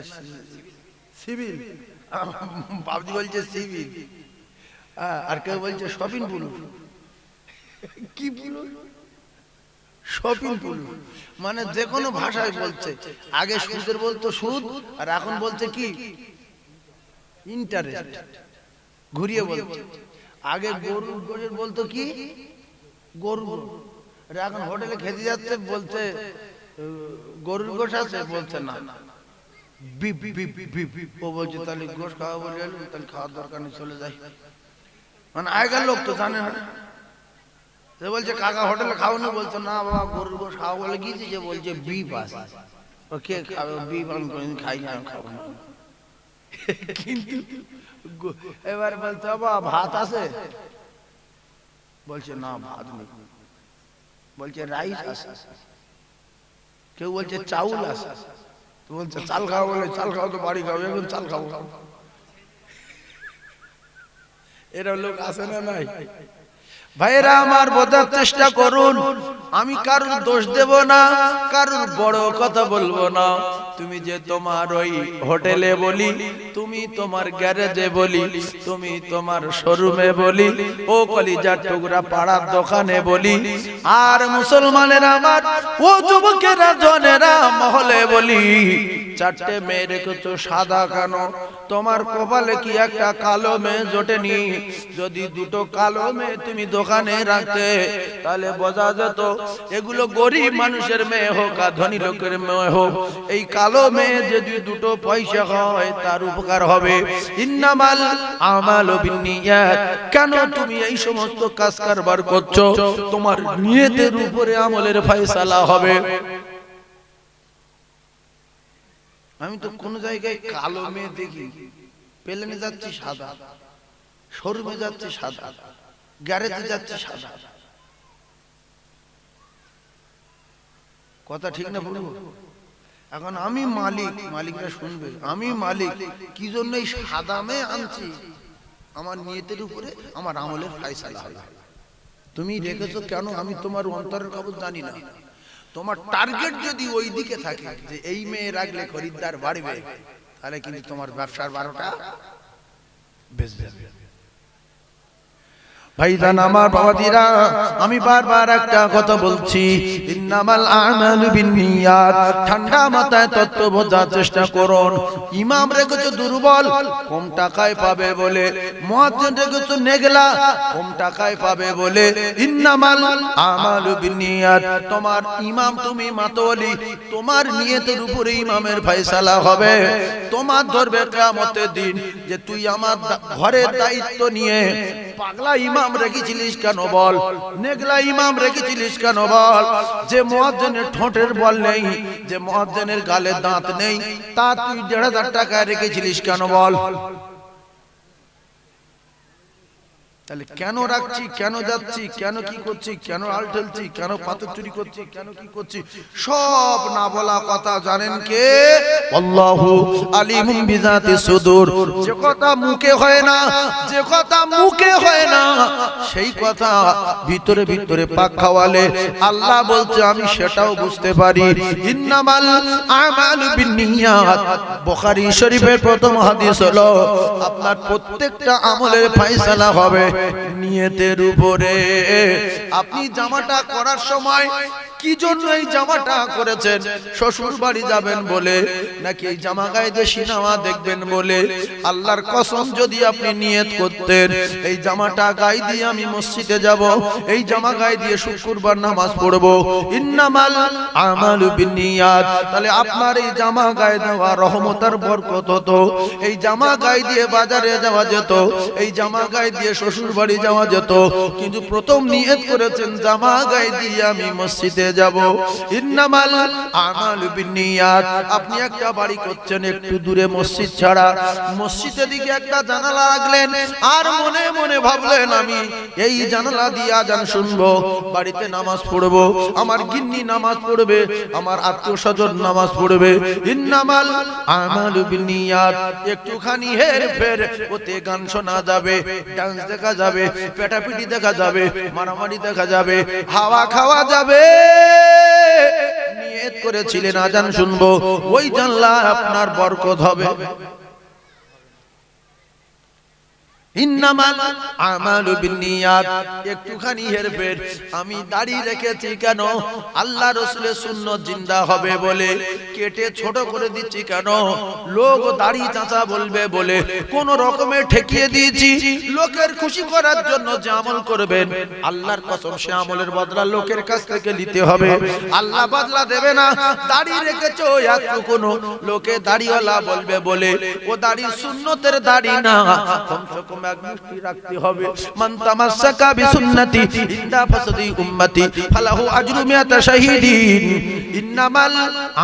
Speaker 1: সিভিল, বাবজি বলছে সিভিল, আর কেউ বলছে শপিং পুলিশ। কি শপিং পুলিশ মানে যে কোনো ভাষায় বলছে। আগে সুদের বলতো সুদ, আর এখন বলছে কি ইন্টারেস্ট, ঘুরিয়ে বলছে। আগে গরুর গোশের বলতো কি গরু, আর এখন হোটেলে খেতে যাচ্ছে বলছে গরুর গোশ আছে, বলছে না বিপ বিপ বিপ। ও বলছে তাহলে গোশ খাওয়া বলে, তাহলে খাওয়ার দরকার নেই, চলে যাই। মানে আগের লোক তো জানে না, সে বলছে কাকা হোটেলে খাও না, বলছে না বাবা গরুর গোশ খাওয়া বলে গিয়েছি, যে বলছে বিপ আছে, ও কে খাবে বিপ? আমি কোনদিন খাই না, আমি খাবো না। কিন্তু এবার বলছে বাবা ভাত আছে, বলছে না ভাত নেই, বলছে রাইস আছে, কেউ বলছে চাউল আছে, তো বলছে চাল খাও, বলে চাল খাও তো বাড়ি খাও, এখন চাল খাবো। এরা লোক আছে না নাই? ভাইরা আমার, বোঝার চেষ্টা করুন। আমি কারোর দোষ দেব না, কারোর বড় কথা বলবো না। তুমি যে তোমার ওই হোটেলে বলি, তুমি তোমার গ্যারেজে বলি, তুমি তোমার শোরুমে বলি, ও কলিজার টুকরা পাড়ার দোকানে বলি, আর মুসলমানের আমার ও যুবকেরা জনেরা মহলে বলি, 4টে মেয়ে রেখেছো সাদা কেন? তোমার কপালে কি একটা কালো মেয়ে জোটেনি? যদি 2টো কালো মেয়ে তুমি দোকানে রাখতে, তাহলে বোঝা যেত এগুলো গরিব মানুষের মেয়ে হোক আর ধনী লোকের মেয়ে হোক, এই কালো মেয়ে যদি 2টো পয়সা হয় তার উপকার হবে। ইন্নামাল আমালু বিন্নিয়াত। কেন তুমি এই সমস্ত কাজ কারবার করছো? তোমার নিয়তের উপরে আমলের ফয়সালা হবে। আমি তো কোন জায়গায় কালো মেয়ে দেখি,
Speaker 2: প্লেনে যাচ্ছি সাদা, শোরুমে যাচ্ছি সাদা, গ্যারেজে যাচ্ছি সাদা। কথা ঠিক না বলবো? এখন আমি মালিক, মালিকরা শুনবে, আমি মালিক, কি জন্য এই সাদা মেয়ে আনছি? আমার নিয়তের উপরে আমার আমলের ফায়সালা হবে। তুমি রেখেছো কেন? আমি তোমার অন্তরের খবর জানি না। তোমার টার্গেট যদি ওই দিকে থাকে যে এই মেয়ে রাখলে খরিদ্দার বাড়বে, তাহলে কিন্তু তোমার ব্যবসার 12টা বেজে যাবে। ভাইজান আমার বাবাজিরা, আমি বারবার একটা কথা বলছি, ইন্নামাল আমালু বিন্নিয়াত। ঠান্ডা মাথায় তত্ত্ব বোঝার চেষ্টা করুন। ইমাম রেখেছো দুর্বল, কম টাকায় পাবে বলে। মুয়াজ্জিন রেখেছো নেগলা, কম টাকায় পাবে বলে। ইন্নামাল আমালু বিন্নিয়াত। তোমার ইমাম, তুমি মাতোয়ালি, তোমার নিয়তের উপরে ইমামের ফয়সালা হবে। তোমার ধরবে কিয়ামতের দিন যে তুই আমার ঘরের দায়িত্ব নিয়ে পাগলা ইমাম রেখেছিলিস কেন বল, নেগলা ইমাম রেখেছিলিস কেন বল। যে মুয়াজ্জিনের ঠোঁটের বল নেই, যে মুয়াজ্জিনের গালে দাঁত নেই, তা তুই 1,500 টাকা রেখেছিলিস কেন বল। তাহলে কেন রাখছি, কেন যাচ্ছি, কেন কি করছি, কেন আল ঠেলছি, কেন পাথর চুরি করছি, কেন কি করছি, সব না বলা কথা জানেন কে? আল্লাহু আলিমুম বিজাতি সুদূর। যে কথা মুখে হয় না, যে কথা মুখে হয় না, সেই কথা ভিতরে ভিতরে পাক খাওয়ালে আল্লাহ বলছে আমি সেটাও বুঝতে পারি। ইন্নামাল আমালু বিন্নিয়াত। বুখারী শরীফের প্রথম হাদিস হলো আপনার প্রত্যেকটা আমলের ফয়সালা হবে নিয়তের উপরে। আপনি জামাটা করার সময় কি জন্য এই জামাটা করেছেন? শ্বশুর বাড়ি যাবেন বলে, নাকি এই জামা গায়ে দিয়ে সিনেমা দেখবেন বলে? আল্লাহর কসম যদি আপনি নিয়ত করতেন এই জামাটা গায়ে দিয়ে আমি মসজিদে যাব, এই জামা গায়ে দিয়ে শুক্রবার নামাজ পড়ব, ইন্নামাল আমালু বিন্নিয়াত, তাহলে আপনার এই জামা গায়ে দেওয়া রহমতের বরকত হতো। এই জামা গায়ে দিয়ে বাজারে যাওয়া যেত, এই জামা গায়ে দিয়ে শ্বশুর বাড়ি যাওয়া যেত। কিন্তু প্রথম নিয়ত করেছেন জামা গায়ে দিয়ে আমি মসজিদে যাব। ইন্নামাল আমালু বিন্নিয়াত। আপনি একটা বাড়ি করছেন একটু দূরে মসজিদ ছাড়া, মসজিদের দিকে একটা জানালা রাখলেন, আর মনে মনে ভাবলেন আমি এই জানালা দিয়ে আজান শুনবো, বাড়িতে নামাজ পড়বো, আমার গিন্নি নামাজ পড়বে, আমার আত্মীয়স্বজন নামাজ পড়বে। ইন্নামাল আমালু বিন্নিয়াত। একটুখানি হেরফের ওতে গান শোনা যাবে, ডান্স দেখা যাবে, পেটাপিটি দেখা যাবে, মারামারি দেখা যাবে, হাওয়া খাওয়া যাবে। নিয়ত করেছিলেন আজান শুনবো, ওই জানলা আপনার বরকত হবে। ইন্নামাল আমালু বিন্নিয়াত। একটুখানি হেরফের, আমি দাড়ি রেখেছি কেন? আল্লাহ রাসূলের সুন্নাত জিন্দা হবে বলে। কেটে ছোট করে দিচ্ছি কেন? লোক দাড়ি চাচা বলবে বলে। কোন রকমে ঠেকিয়ে দিয়েছি লোকের খুশি করার জন্য। যে আমল করবেন আল্লাহর কসম সে আমলের বদলা লোকের কাছ থেকে নিতে হবে, আল্লাহ বদলা দেবে না। দাড়ি রেখেছো একটু কোন লোকে দাড়িওয়ালা বলবে বলে, ও দাড়ি সুন্নতের দাড়ি না, কমসে কম এক মুষ্টি রাখতে হবে। মান তামাসসাকা বিসুন্নতি ইনদা ফাসাদি উম্মতি ফালাহু আজরু মিয়াতা শাহীদিন। ইন্নামাল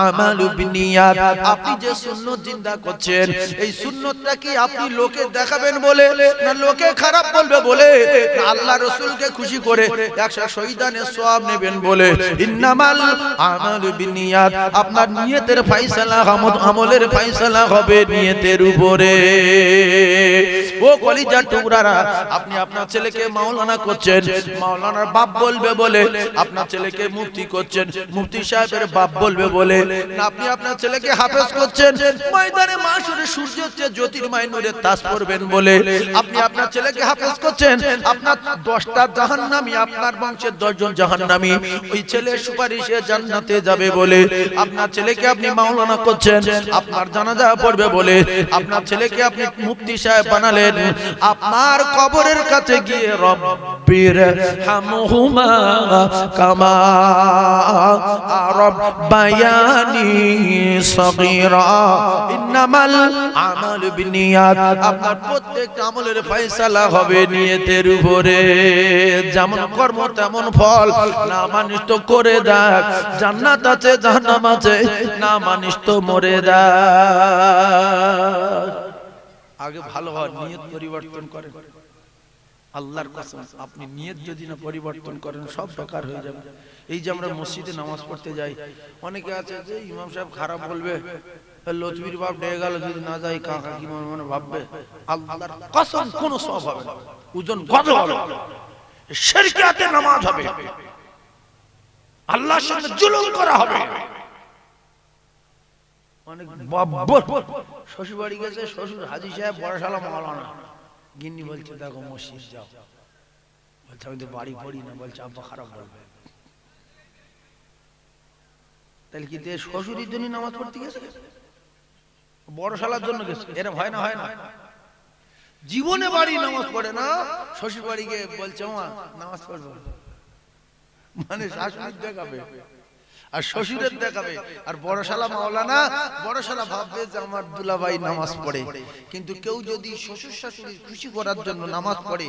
Speaker 2: আমালু বিন্নিয়াত। আপনি যে সুন্নাত জিন্দা করছেন, এই সুন্নাতটা কি আপনি লোকে দেখাবেন বলে, না লোকে খারাপ বলবে বলে, না আল্লাহ রাসূলকে খুশি করে 100 শহীদানের সওয়াব নেবেন বলে? ইন্নামাল আমালু বিন্নিয়াত। আপনার নিয়তের ফয়সালা, আমলের ফয়সালা হবে নিয়তের উপরে। ও কলিজার টুকরারা, আপনি আপনার ছেলেকে মাওলানা করছেন, মাওলানার বাপ বলবে বলে। আপনার ছেলেকে মুফতি করছেন, মুফতি সাহেবের বাপ বলবে বলে। না আপনি আপনার ছেলেকে হাফেজ করছেন, ময়দানে মাশরে সূর্যের চেয়ে জ্যোতির্ময় নূরের তাজ পড়বেন বলে। আপনি আপনার ছেলেকে হাফেজ করছেন, আপনার 10টা জাহান্নামী, আপনার বংশের 10 জন জাহান্নামী, ওই ছেলের সুপারিশে জান্নাতে যাবে বলে। আপনার ছেলেকে আপনি মাওলানা করছেন, আপনার জানাজা পড়বে বলে। আপনার ছেলেকে আপনি মুফতি সাহেব বানালেন, আপনার কবরের কাছে গিয়ে রব্বির হামহুমা কামা রাব্বায়ানি সগীরা। ইন্নামাল আমালু বিন্নিয়াত। আপনার প্রত্যেকটা আমলের ফয়সালা হবে নিয়তের উপরে। যেমন কর্ম তেমন ফল। না মানিস তো করে দেখ, জান্নাত আছে জাহান্নাম আছে, না মানিস তো মরে দেখ।
Speaker 1: আগে ভালো হওয়ার নিয়ত পরিবর্তন করেন। আল্লাহর কসম, আপনি নিয়ত যদি না পরিবর্তন করেন সব বেকার হয়ে যাবে। এই যে আমরা মসজিদে নামাজ পড়তে যাই, অনেকে আছে যে ইমাম সাহেব খারাপ বলবে, লতবির বাপ ডেকে গেল, যদি না যাই কাকা কি মনে মনে ভাববে। আল্লাহর কসম কোনো সওয়াব হবে না, ওজন গজ হবে, শিরকিয়াতে নামাজ হবে, আল্লাহর সঙ্গে জুলুম করা হবে। অনেক বাব্বর শ্বশুর বাড়ি গেছে, শ্বশুর হাজী সাহেব বড়শালা মাওলানা, গিন্নি বলছে দেখো মসজিদ যাও, বলছে আমি তো বাড়ি পড়ি না, বলছে আব্বা খারাপ বলবে। তাহলে কি শ্বশুরের জন্য নামাজ পড়তে গেছে, বড়শালার জন্য গেছে? এরকম হয় না, হয় না। জীবনে বাড়ি নামাজ পড়ে না, শ্বশুর বাড়ি গিয়ে বলছে মা নামাজ পড়বো, মানে শাশুড়ির দেখাবে আর শ্বশুরের দেখাবে। আর বড়শালা মাওলানা, বড়শালা ভাববে যে আমার দুলাভাই নামাজ পড়ে। কিন্তু কেউ যদি শ্বশুর শাশুড়ি খুশি করার জন্য নামাজ পড়ে,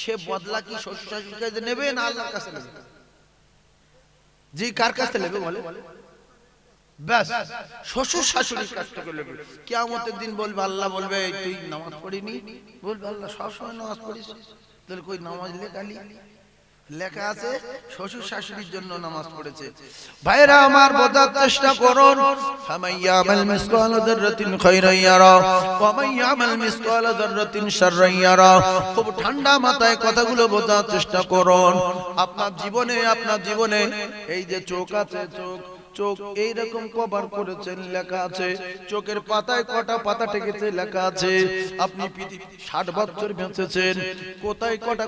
Speaker 1: সে বদলা কি শ্বশুর শাশুড়ির কাছে নেবে না আল্লাহর কাছে নেবে? জি, কার কাছে নেবে বলে? ব্যাস, শ্বশুর শাশুড়ির কাছ থেকে নেবে। কিয়ামতের দিন বলবে, আল্লাহ বলবে তুই নামাজ পড়িনি, বলবে আল্লাহ সবসময় নামাজ পড়িস, তাহলে কই নামাজ লেখালি? লেখা আছে শ্বশুর শাশুড়ির জন্য নামাজ পড়েছে। ভাইরা আমার, বোঝার চেষ্টা করুন। ফামাইয়ামাল মিসকালা যাররাতিন খায়রান ইয়ারা ওয়া মাইয়ামাল মিসকালা যাররাতিন শাররান ইয়ারা। খুব ঠান্ডা মাথায় কথাগুলো বোঝার চেষ্টা করুন। আপনার জীবনে এই যে চোখ আছে, চোখ এইরকম কভার করেছেন, লেখা আছে চোখের পাতায় কটা পাতা টেকেছে, লেখা আছে। আপনি 60 বছর বেঁচেছেন, কোথায় কটা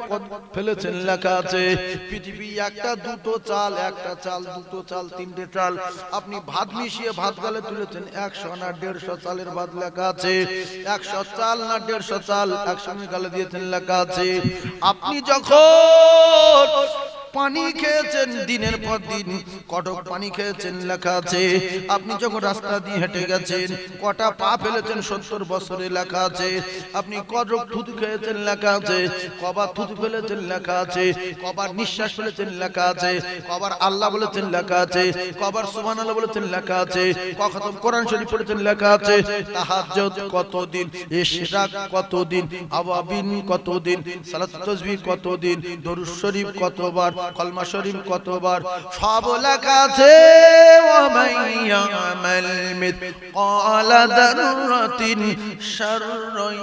Speaker 1: ফেলেছেন, লেখা আছে। পৃথিবী একটা দুটো চাল, একটা চাল দুটো চাল তিনটে চাল, আপনি ভাত মিশিয়ে ভাত গালে তুলেছেন 100 না 150 চালের ভাত, লেখা আছে। 100 চাল না 150 চাল একসঙ্গে গালে দিয়েছেন, লেখা আছে। আপনি যখন পানি খেয়েছেন দিনের পর দিন, কটক পানি খেয়েছেন, লেখা আছে। আপনি যখন রাস্তা দিয়ে হেঁটে গেছেন, কটা পা ফেলেছেন 70 বছরে, লেখা আছে। আপনি কটক থুতু খেয়েছেন, লেখা আছে। কবার থুতু ফেলেছেন, লেখা আছে। কবার নিঃশ্বাস ফেলেছেন, লেখা আছে। কবার আল্লাহ বলেছেন, লেখা আছে। কবার সুবহানাল্লাহ বলেছেন, লেখা আছে। কখন কোরআন শরীফ পড়েছেন, লেখা আছে। তাহাজ্জুদ কতদিন, ইশরাক কতদিন, আওয়াবিন কতদিন, সালাত তাসবিহ কতদিন, দরুদ শরীফ কতবার, কলমা শরীফ কতবার, সব লেখা আছে। ওয়া মাইয়ামাল মিসকালা যাররাতিন শাররান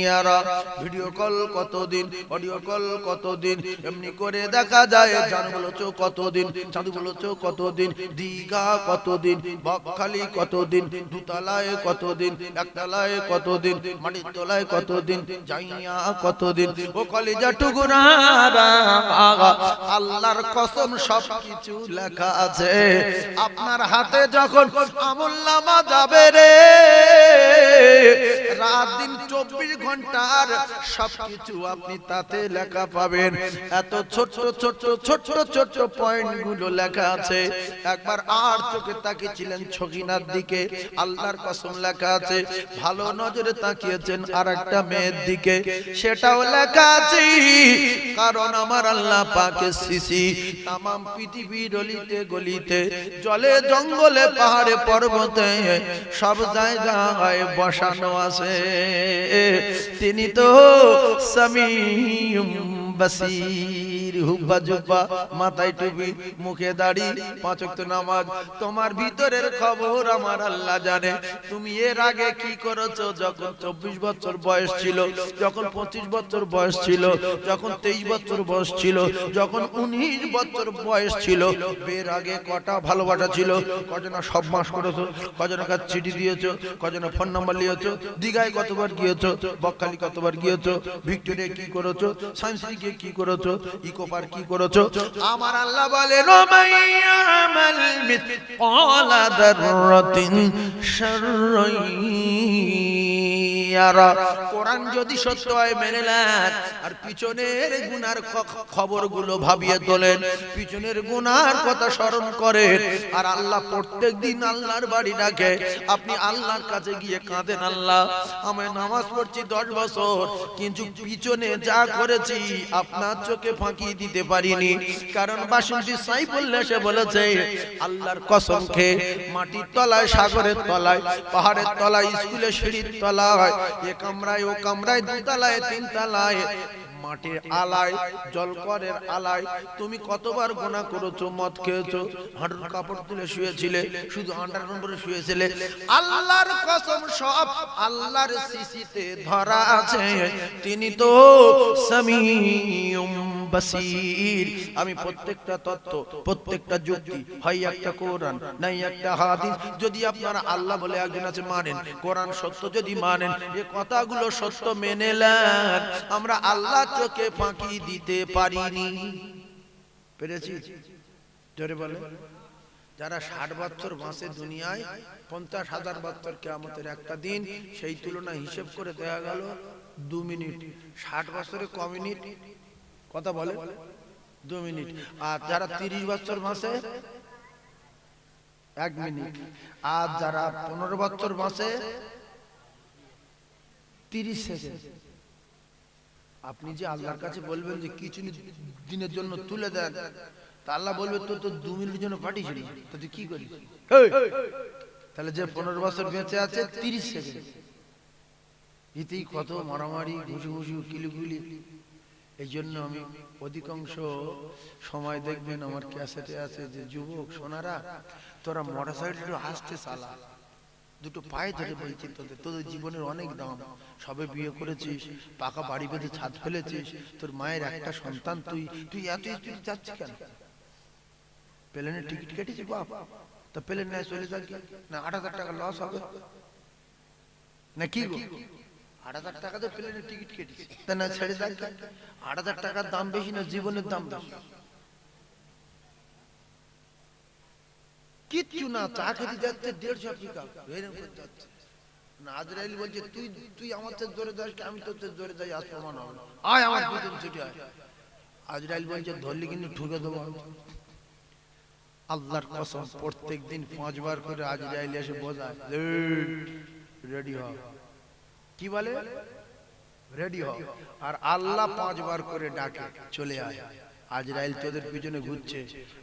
Speaker 1: ইয়ারা। ভিডিও কল কতদিন, অডিও কল কতদিন, এমনি করে দেখা যায়। জান বলেছো কতদিন, চাঁদ বলেছো কতদিন, দীঘা কতদিন, বকখালি কতদিন, দুতলায় কতদিন, একতলায় কতদিন, মাটির তলায় কতদিন, যাইয়া কতদিন। ও কলিজা টুকুরা, আল্লাহর কসম সবকিছু লেখা আছে। আপনার হাতে যখন আমলনামা যাবে রে, রাত দিন 24 ঘন্টার সবকিছু আপনি তাতে লেখা পাবেন। এত ছোট ছোট ছোট ছোট পয়েন্ট গুলো লেখা আছে। একবার আর চোখে তাকিয়েছিলেন ছকিনার দিকে, আল্লাহর কসম লেখা আছে। ভালো নজরে তাকিয়েছেন আর একটা মেয়ের দিকে, সেটাও লেখা আছে। কারণ আমার আল্লাহ পাকের সৃষ্টি তামাম পৃথিবীর অলিতে গলিতে, জলে জঙ্গলে পাহাড়ে পর্বতে সব জায়গায় বসানো আছে। তিনি তো সামিউম বাসির, হুব্বা জুব্বা, মাথায় টুপি, মুখে দাড়ি, 5 ওয়াক্ত নামাজ। তোমার ভিতরের খবর আমার আল্লাহ জানে। তুমি এর আগে কি করেছো, যখন 24 বছর বয়স ছিল, যখন 25 বছর বয়স ছিল, যখন 23 বছর বয়স ছিল, যখন 19 বছর বয়স ছিল, এর আগে কটা ভালোবাসা ছিল, কজনা সব মাস করেছো, কজনা কাছে চিঠি দিয়েছো, কজনা ফোন নাম্বার নিয়েছো, দীঘায় কতবার গিয়েছো, বকখালি কতবার গিয়েছো, ভিক্টোরিয়া কি করেছো, সায়েন্স সিটি কি করেছো, ইকো পার্ক কি করেছো। আমার আল্লাহ বলে রমাইয়ামাল মিসকালা যাররাতিন শাররান ইয়ারা। কোরআন যদি সত্য হয় মেনে নেন, আর পিছনের গুনার খবরগুলো ভাবিয়ে তোলেন, পিছনের গুনার কথা স্মরণ করেন, আর আল্লাহ প্রত্যেকদিন আল্লাহর বাড়ি ডাকে, আপনি আল্লাহর কাছে গিয়ে কাঁদেন, আল্লাহ আমি নামাজ পড়ছি 10 বছর, কিন্তু পিছনে যা করেছি আপনার চোখে ফাঁকি দিতে পারিনি। কারণ বাসন্তী সাইফুল্লাহ সে বলেছে, আল্লাহর কসম খেয়ে মাটির তলায়, সাগরের তলায়, পাহাড়ের তলায়, স্কুলে সিঁড়ির তলায়, এ কামরায় ও কামরায়, দুতলায়, তিনতলায়, মাটির আলায়, জলকরের আলায় তুমি কতবার গুনাহ করেছো, মদ খেয়েছো, হাঁটুর কাপড় তুলে শুয়েছিলে, শুধু আন্ডার নম্বরে শুয়েছিলে, আল্লাহর কসম সব আল্লাহর সিসিতে ধরা আছে। তিনি তো সামিউম বাসীর। আমি প্রত্যেকটা তত্ত্ব, প্রত্যেকটা যুক্তি, হয় একটা কোরআন নাই একটা হাদিস, যদি আপনারা আল্লাহ বলে একজন আছে মানেন, কোরআন সত্য যদি মানেন, এই কথাগুলো সত্য মেনে নেন, আমরা আল্লাহ চোখে ফাঁকি দিতে পারিনি। পেরেছি? জোরে বলে। যারা 60 বছর বাঁচে দুনিয়ায়, 50,000 বছর কিয়ামতের একটা দিন, সেই তুলনায় হিসেব করে দেখা গেল 2 মিনিট। 60 বছরে ক মিনিট কথা বলে? 2 মিনিট। আর যারা 30 বছর বাঁচে 1 মিনিট। আর যারা 15 বছর বাঁচে 30 সেকেন্ড। আপনি যে আল্লাহর কাছে বলবেন যে কিছু দিনের জন্য তুলে দেন, তা আল্লাহ বলবে তো 2 মিনিটের জন্য পাঠিয়েছিল, তো তুই কি করিস? তাহলে যে 15 বছর বেঁচে আছে 30 সেকেন্ড, এতেই কত মারামারি, ঘুষি কিলিগুলি। এই জন্য আমি অধিকাংশ সময় দেখবেন আমার ক্যাসেটে আছে যে, যুবক সোনারা তোরা মোটরসাইকেল হাসতে চালা, দুটো পায়ে ধরে বলছি তোদের জীবনের অনেক দাম, সবে বিয়ে করেছিস, পাকা বাড়ি বেঁধে ছাদ ফেলেছিস, তোর মায়ের একটা সন্তান, তুই এত স্পিড যাচ্ছিস কেন? প্লেনের টিকিট কেটেছি বাপ, তা প্লেন নাই চলে যাক না, 8,000 টাকা লস হবে না কি গো? 8,000 টাকা দিয়ে প্লেনের টিকিট কেটেছি, তা না ছেড়ে যাক। 8,000 টাকার দাম বেশি না জীবনের দাম বেশি? কিচ্ছু না, চা খেতে যাচ্ছে 150 টাকা, এরকম করে যাচ্ছে না। আজরাইল বলছে তুই আমার চেয়ে জোরে যাস, আমি তোর চেয়ে জোরে যাই, আজ প্রমাণ হবে না, আয় আমার দুদিন ছুটি হয়। আজরাইল বলছে ধরলি কিন্তু ঠুকে দেবো। আল্লাহর কসম প্রত্যেকদিন 5 বার করে আজরাইল এসে বোঝায়, রেডি হ। কি বলে? রেডি হ। আর আল্লাহ 5 বার করে ডাকে, চলে আয়। আজরাইল তোদের পিছনে ঘুরছে,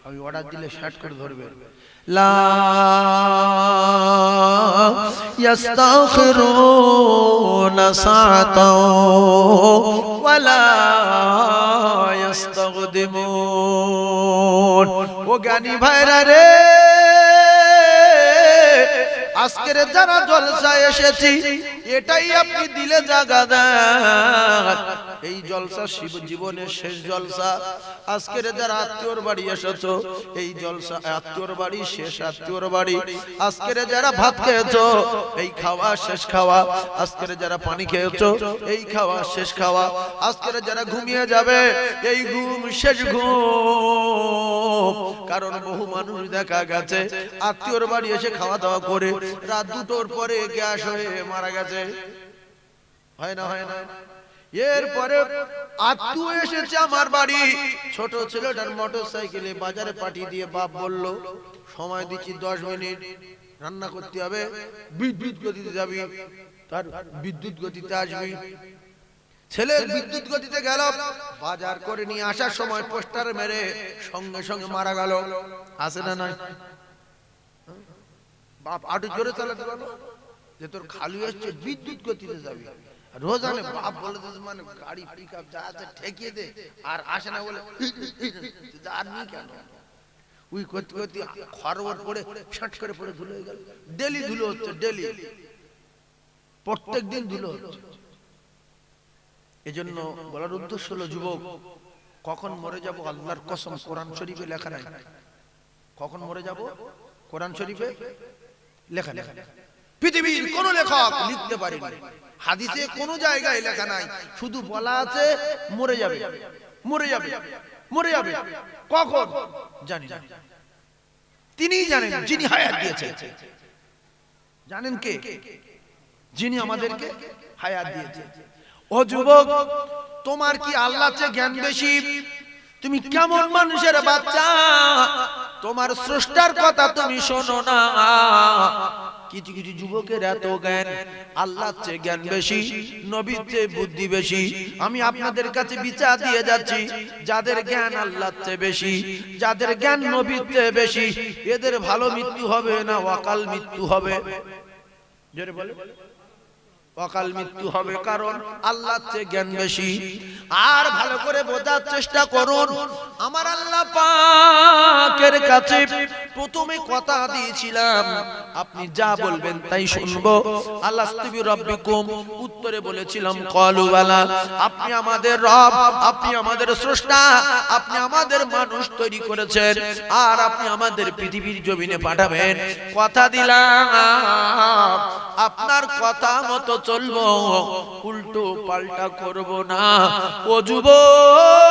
Speaker 1: আমি অর্ডার দিলে শার্ট করে ধরবে। লা ইস্তাগফিরুনা সাআতাও ওয়ালা ইস্তাগদিমুন। ও জ্ঞানী ভাইরা রে, আজকের যারা জলসায় এসেছি, এটাই আপনি দিলে জায়গা দেন। এই জলসা শিব জীবনের শেষ জলসা। আজকের যারা আত্মীয়র বাড়ি এসেছো, এই জলসা আত্মীয়র বাড়ি, শেষ আত্মীয়র বাড়ি। আজকের যারা ভাত খেয়েছো, এই খাওয়া শেষ খাওয়া। আজকের যারা পানি খেয়েছো, এই খাওয়া শেষ খাওয়া। আজকের যারা ঘুমিয়ে যাবে, এই ঘুম শেষ ঘুম। কারণ বহু মানুষ দেখা গেছে আত্মীয়র বাড়ি এসে খাওয়া দাওয়া করে রাত 2টোর পরে গ্যাস হয়ে মারা গেছে। হয় না? হয় না? এরপরে আত্মীয় এসেছে আমার বাড়ি, ছোট ছেলেটার মোটরসাইকেলে বাজারে পাঠিয়ে দিয়ে বাপ বলল, সময় দিচ্ছি 10 মিনিট, রান্না করতে হবে, বিদ্যুৎ গতিতে যাবি, তার বিদ্যুৎ গতিতে আসবি। ছেলে বিদ্যুৎ গতিতে গেল, বাজার করে নিয়ে আসার সময় পোস্টার মেরে সঙ্গে সঙ্গে মারা গেল। আছে না নয়? বাপ আটু জোরে চালাতে পারলো যে তোর খালু এসছে, বিদ্যুৎ গতিতে যাবি। রোজানে বাপ বলে মানে গাড়ি পিকআপ যা আছে ঠেকিয়ে দে, আর আসে না বলে আর নি কেন? ওই করতে করতে খরবর পড়ে ছাট করে পড়ে ধুলো হয়ে গেল। ডেলি ধুলো হচ্ছে, ডেলি, প্রত্যেক দিন ধুলো হচ্ছে। এজন্য বলার উদ্দেশ্য হলো, যুবক কখন মরে যাব আল্লাহর কসম কোরআন শরীফে লেখা নাই। কখন মরে যাব কোরআন শরীফে লেখা নেই। পৃথিবীর কোন লেখক লিখতে পারেনি, হাদিসে কোন জায়গায় লেখা নাই। শুধু বলা আছে মরে যাবে, মরে যাবে, মরে যাবে। কখন জানি না, তিনিই জানেন যিনি হায়াত দিয়েছেন। জানেন কে?
Speaker 2: যিনি আমাদেরকে হায়াত দিয়েছেন। ও যুবক, তোমার কি আল্লাহর চেয়ে জ্ঞান বেশি? তুমি কেমন মানুষের বাচ্চা? তোমার স্রষ্টার কথা তুমি শোনো না। কিছু কিছু যুবকের এত জ্ঞান, আল্লাহর চেয়ে জ্ঞান বেশি, নবীর চেয়ে বুদ্ধি বেশি। আমি আপনাদের কাছে বিচার দিয়ে যাচ্ছি, যাদের জ্ঞান আল্লাহর চেয়ে বেশি, যাদের জ্ঞান নবীর চেয়ে বেশি, এদের ভালো মৃত্যু হবে না অকাল মৃত্যু হবে? জোরে বলে, অকাল মৃত্যু হবে, কারণ আল্লাহর চেয়ে জ্ঞান বেশি। আর ভালো করে বোঝার চেষ্টা করুন, আমার আল্লাহ পাকের কাছে প্রথমে কথা দিয়েছিলাম, আপনি যা বলবেন তাই শুনবো। আলাস্তু বিরাব্বিকুম, উত্তরে বলেছিলাম ক্বালু বালা, আপনি আমাদের রব, আপনি আমাদের স্রষ্টা, আপনি আমাদের মানুষ তৈরি করেছেন, আর আপনি আমাদের পৃথিবীর জমিনে পাঠাবেন। কথা দিলাম আপনার কথা মতো চলবো, উল্টো পাল্টা করব না। ও যুবক,